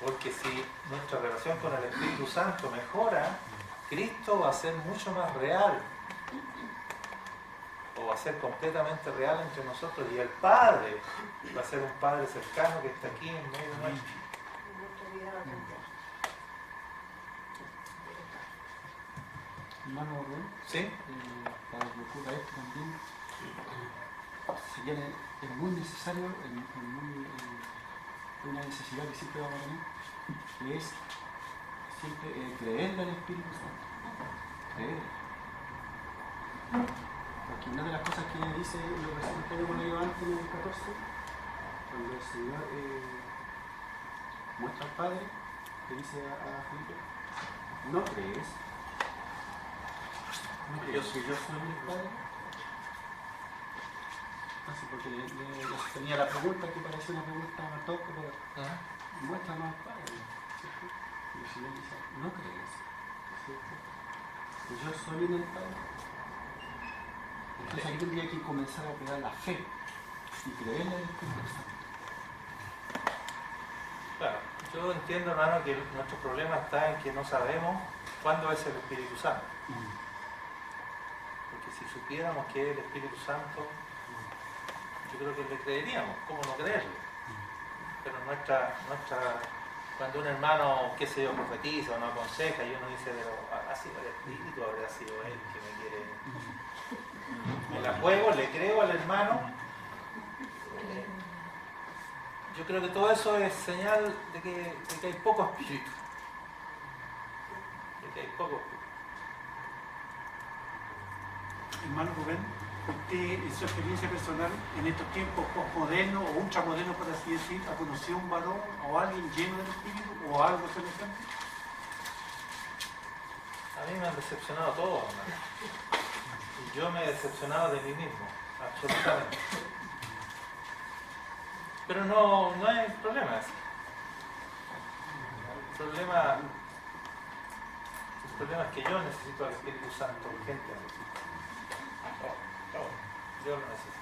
Porque si nuestra relación con el Espíritu Santo mejora, Cristo va a ser mucho más real, o va a ser completamente real entre nosotros, y el Padre va a ser un Padre cercano que está aquí en medio nuestro. Hermano Rubén, ¿Sí? para que ocurra esto también, si quiere, es muy necesario, una necesidad que siempre vamos a tener, que es siempre creerle al Espíritu Santo. creer. Porque una de las cosas que dice en los versículos que habíamos leído antes en el 14, cuando el Señor muestra al Padre, le dice a Felipe, ¿no crees? ¿No crees que yo soy el Padre? Así porque le tenía la pregunta que parecía una pregunta torpe, pero muéstranos al Padre. ¿Cierto? Y el Señor dice, ¿no crees? ¿Cierto? Que yo soy en el Padre. Entonces aquí tendría que comenzar a operar la fe y creer en el Espíritu Santo. Claro, yo entiendo, hermano, que nuestro problema está en que no sabemos cuándo es el Espíritu Santo. Porque si supiéramos que es el Espíritu Santo, yo creo que le creeríamos. ¿Cómo no creerle? Pero cuando un hermano, qué sé yo, profetiza o no aconseja y uno dice, pero ha sido el Espíritu, habrá sido él que me quiere. Me la juego, le creo al hermano. Yo creo que todo eso es señal de que hay poco espíritu. De que hay poco espíritu. Hermano Rubén, usted en su experiencia personal, en estos tiempos postmodernos o ultramodernos, por así decir, ¿ha conocido un varón o alguien lleno del espíritu o algo semejante? A mí me han decepcionado todos, hermano. Y yo me he decepcionado de mí mismo, absolutamente. Pero no hay problema ese. El problema es que yo necesito al Espíritu Santo urgentemente. Yo lo necesito.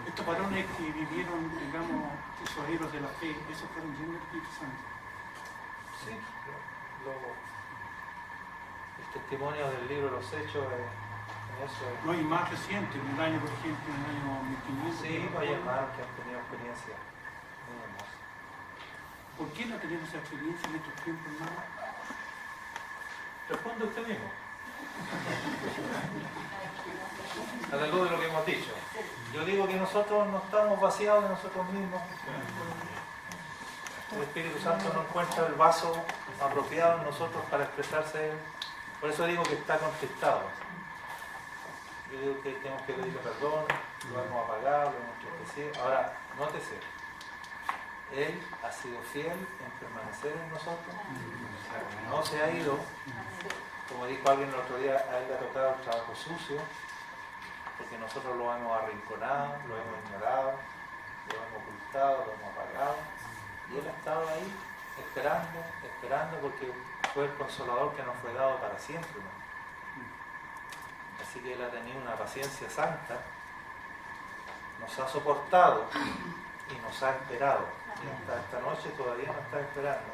Estos varones que vivieron, digamos, esos héroes de la fe, esos fueron llenos del Espíritu Santo. Sí, el testimonio del libro de los Hechos eso es. No hay más reciente, en el año, por ejemplo, en el año 1500. Sí, hay hermanos que han tenido experiencia muy hermosa. ¿Por qué no tenemos esa experiencia en estos tiempos, hermano? Responde usted mismo. A la luz de lo que hemos dicho. Yo digo que nosotros no estamos vaciados de nosotros mismos. El Espíritu Santo no encuentra el vaso apropiado en nosotros para expresarse. Por eso digo que está contristado. Yo digo que tenemos que pedirle perdón, lo hemos apagado, lo hemos entristecido. Ahora, nótese, Él ha sido fiel en permanecer en nosotros. No se ha ido. Como dijo alguien el otro día, a Él le ha tocado el trabajo sucio, porque nosotros lo hemos arrinconado, lo hemos ignorado, lo hemos ocultado, lo hemos apagado. Y Él ha estado ahí esperando, porque fue el consolador que nos fue dado para siempre, ¿no? Así que Él ha tenido una paciencia santa, nos ha soportado y nos ha esperado. Y hasta esta noche todavía nos está esperando.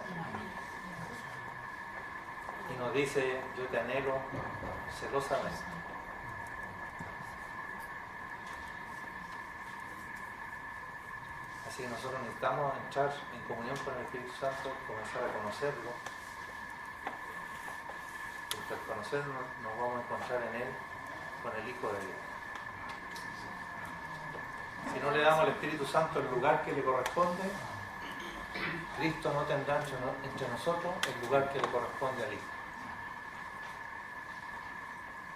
Y nos dice, yo te anhelo celosamente. Así que nosotros necesitamos entrar en comunión con el Espíritu Santo, comenzar a conocerlo. Porque al conocerlo nos vamos a encontrar en Él, con el Hijo de Dios. Si no le damos al Espíritu Santo el lugar que le corresponde, Cristo no tendrá entre nosotros el lugar que le corresponde al Hijo.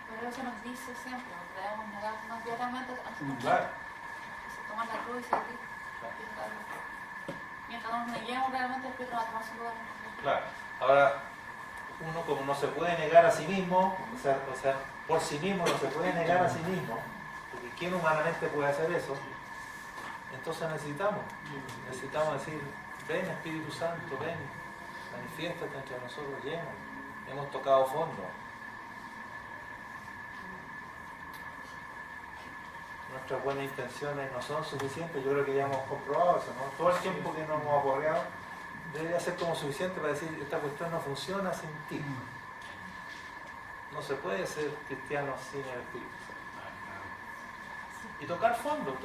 Pero eso nos dice siempre, debemos negarnos diariamente a nosotros. Claro. Tomar la cruz y seguir. Mientras nos neguemos realmente, el Espíritu va a tomar su lugar. Claro. Ahora, uno como no se puede negar a sí mismo, o sea, por sí mismo no se puede negar a sí mismo, porque ¿quién humanamente puede hacer eso? Entonces necesitamos decir, ven Espíritu Santo, ven, manifiéstate entre nosotros llenos. Hemos tocado fondo. Nuestras buenas intenciones no son suficientes, yo creo que ya hemos comprobado eso, ¿no? Todo el tiempo que nos hemos aporreado debería ser como suficiente para decir, esta cuestión no funciona sin ti. No se puede ser cristiano sin el Espíritu Santo. Y tocar fondo y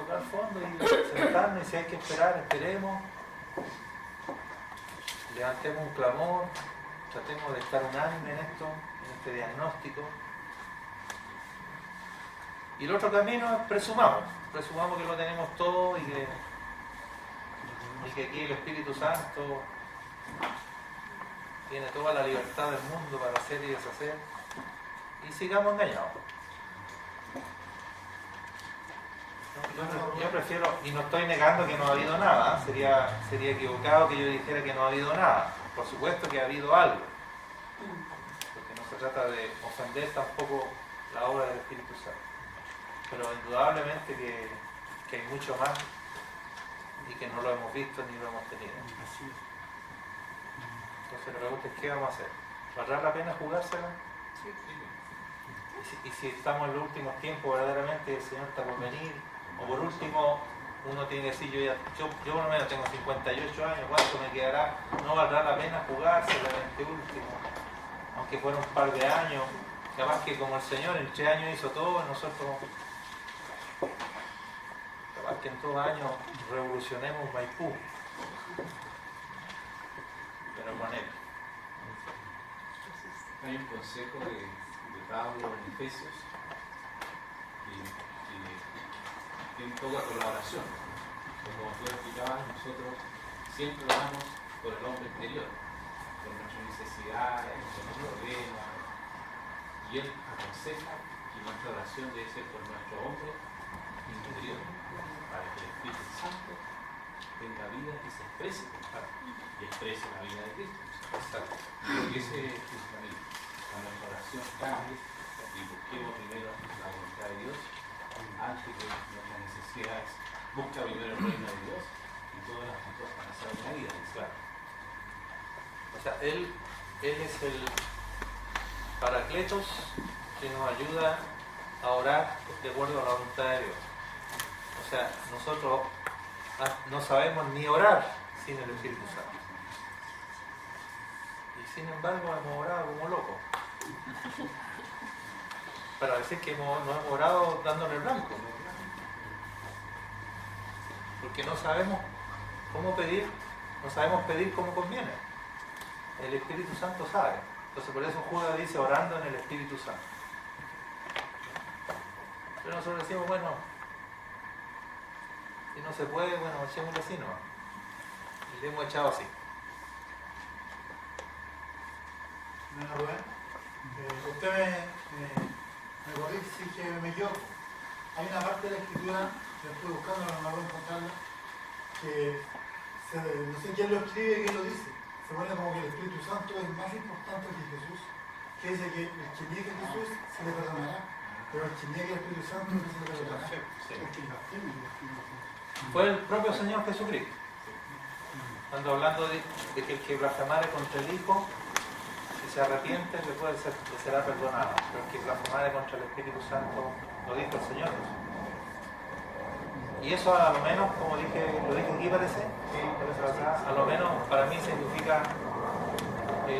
sentarnos, y si hay que esperar, esperemos. Levantemos un clamor, tratemos de estar unánime en esto, en este diagnóstico. Y el otro camino es presumamos que lo tenemos todo y que aquí el Espíritu Santo tiene toda la libertad del mundo para hacer y deshacer. y sigamos engañados. Yo prefiero, y no estoy negando que no ha habido nada, sería equivocado que yo dijera que no ha habido nada. Por supuesto que ha habido algo, porque no se trata de ofender tampoco la obra del Espíritu Santo, pero indudablemente que hay mucho más y que no lo hemos visto ni lo hemos tenido. Así es. Entonces la pregunta es, ¿qué vamos a hacer? ¿Valdrá la pena jugársela? Y si estamos en los últimos tiempos verdaderamente el Señor está por venir, o por último uno tiene que decir, yo por lo menos tengo 58 años, ¿cuánto me quedará? No valdrá la pena jugársela en este último, aunque fuera un par de años. Capaz que como el Señor en 3 años hizo todo, nosotros capaz que en 2 años revolucionemos Maipú, pero con Él. Hay un consejo de Pablo en Efesios que tiene poca colaboración. Como tú explicabas, nosotros siempre oramos por el hombre exterior, por nuestras necesidades, por nuestros problemas. Y él aconseja que nuestra oración debe ser por nuestro hombre interior, para que el Espíritu Santo tenga vida y se exprese y exprese la vida de Cristo. Exacto. Porque ese es el camino. Cuando nuestra oración cambie y busquemos primero la voluntad de Dios antes que nuestras necesidades. Busca primero el reino de Dios y todas las cosas van a ser añadidas. Claro. O sea, él es el Paracletos que nos ayuda a orar de acuerdo a la voluntad de Dios. O sea, nosotros no sabemos ni orar sin el Espíritu Santo. Y sin embargo hemos orado como locos. Para decir que no hemos orado dándole el blanco. Porque no sabemos cómo pedir, no sabemos pedir como conviene. El Espíritu Santo sabe. Entonces por eso Judas dice orando en el Espíritu Santo. Pero nosotros decimos, bueno, si no se puede, bueno, echémosle así, ¿no? Y le hemos echado así. Bueno, Rubén, usted me corrige si que me equivoco. Hay una parte de la escritura, que estoy buscando, no puedo encontrarla, que no sé quién lo escribe y quién lo dice. Se pone como que el Espíritu Santo es más importante que Jesús, que dice que el que niegue a Jesús se le perdonará, pero el que niegue al Espíritu Santo no se le perdonará. Sí. Es que Fue el propio Señor Jesucristo. Cuando hablando de que el que blasfemare contra el Hijo, si se arrepiente, le será perdonado. Pero el que blasfemare contra el Espíritu Santo, lo dijo el Señor Jesús. Y eso a lo menos, como lo dije aquí parece, a lo menos para mí significa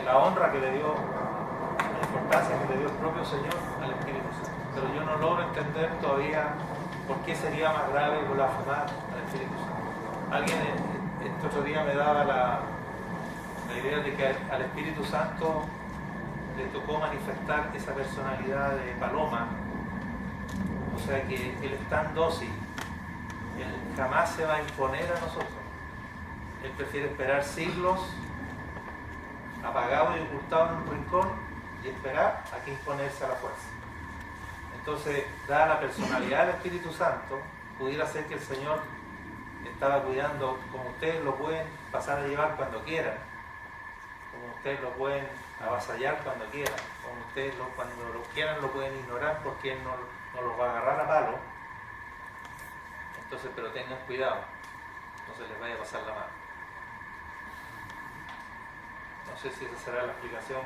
la honra que le dio, la importancia que le dio el propio Señor al Espíritu Santo. Pero yo no logro entender todavía por qué sería más grave blasfemar al Espíritu Santo. Alguien este otro día me daba la idea de que al Espíritu Santo le tocó manifestar esa personalidad de paloma, o sea que Él es tan dócil. Él jamás se va a imponer a nosotros. Él prefiere esperar siglos apagado y ocultado en un rincón y esperar a que imponerse a la fuerza. Entonces, dada la personalidad del Espíritu Santo, pudiera ser que el Señor estaba cuidando, como ustedes lo pueden pasar a llevar cuando quieran, como ustedes lo pueden avasallar cuando quieran, como ustedes cuando lo quieran lo pueden ignorar porque Él no los va a agarrar a palo. Entonces, pero tengan cuidado, no se les vaya a pasar la mano. No sé si esa será la explicación,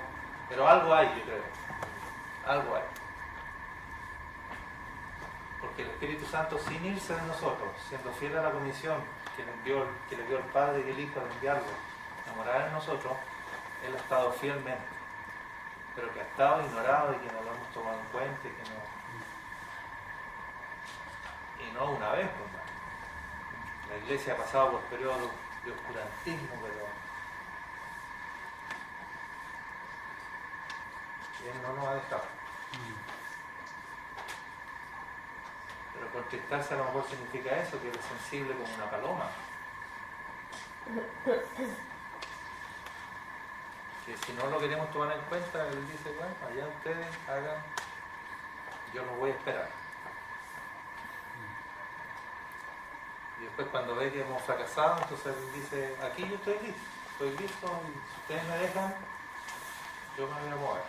pero algo hay, yo creo. Algo hay. Porque el Espíritu Santo, sin irse de nosotros, siendo fiel a la comisión que le dio el Padre y el Hijo de enviarlo a morar en nosotros, Él ha estado fielmente, pero que ha estado ignorado y que no lo hemos tomado en cuenta y no una vez, pues, la Iglesia ha pasado por periodos de oscurantismo, pero Él no nos ha dejado. Pero contristarse a lo mejor significa eso, que Él es sensible como una paloma. Que si no lo queremos tomar en cuenta, Él dice, bueno, allá ustedes hagan yo lo voy a esperar. Y después cuando ve que hemos fracasado, entonces él dice, aquí yo estoy listo, y si ustedes me dejan, yo me voy a mover.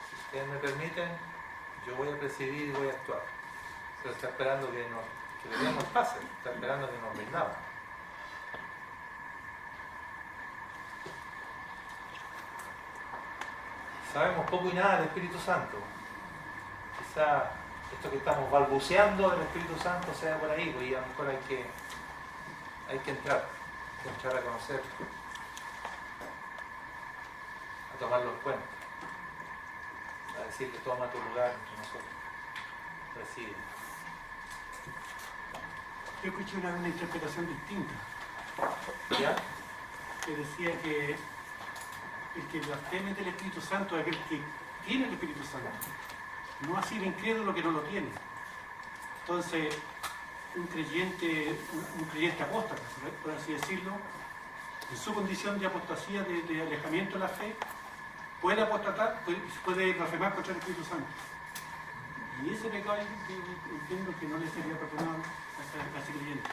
Si ustedes me permiten, yo voy a presidir y voy a actuar. Pero está esperando que le demos el pase, está esperando que nos rindamos. Sabemos poco y nada del Espíritu Santo. Quizá esto que estamos balbuceando del Espíritu Santo sea por ahí, pues, y a lo mejor hay que entrar a conocer, a tomarlo en cuenta, a decirle toma tu lugar entre nosotros, reside. Yo escuché una interpretación distinta, ¿Ya? que decía que el que blasfeme del Espíritu Santo es aquel que tiene el Espíritu Santo, no así el incrédulo que no lo tiene. Entonces, un creyente apóstata, por así decirlo, en su condición de apostasía, de alejamiento de la fe, puede apostatar, puede blasfemar contra el Espíritu Santo. Y ese pecado yo entiendo que no le sería perdonado a ese creyente.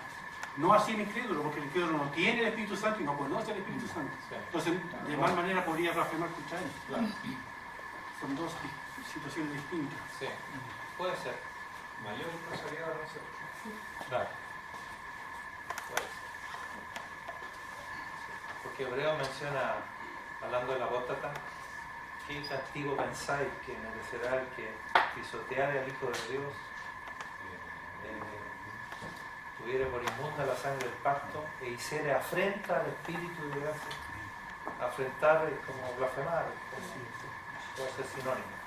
No así el incrédulo, porque el incrédulo no tiene el Espíritu Santo y no conoce el Espíritu Santo. Entonces, de mal manera podría blasfemar contra él. Claro. Son dos situaciones distintas. Sí, puede ser. Mayor responsabilidad de nosotros. Claro. Puede ser. Porque Hebreo menciona, hablando del apóstata, ¿qué castigo pensáis que merecerá el que pisoteare al Hijo de Dios, tuviere por inmunda la sangre del pacto e hiciere afrenta al Espíritu de gracia? Afrentar es como blasfemar, puede ser sinónimo.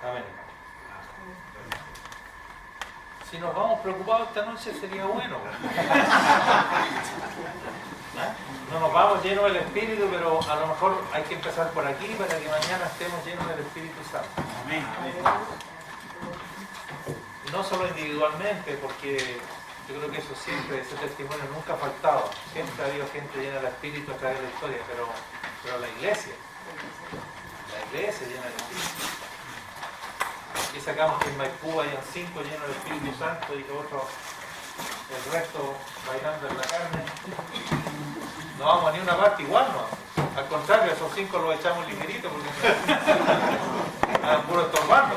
Amén. Si nos vamos preocupados esta noche sería bueno. No nos vamos llenos del Espíritu, pero a lo mejor hay que empezar por aquí para que mañana estemos llenos del Espíritu Santo. Amén. Y no solo individualmente, porque yo creo que eso siempre, ese testimonio nunca ha faltado. Siempre ha habido gente llena del Espíritu a través de la historia, pero la iglesia llena del Espíritu. Aquí sacamos que en Maipú hayan 5 llenos del Espíritu Santo y que otros, el resto bailando en la carne. No vamos a ni una parte igual, ¿no? Al contrario, esos 5 los echamos ligerito porque están puro estorbando.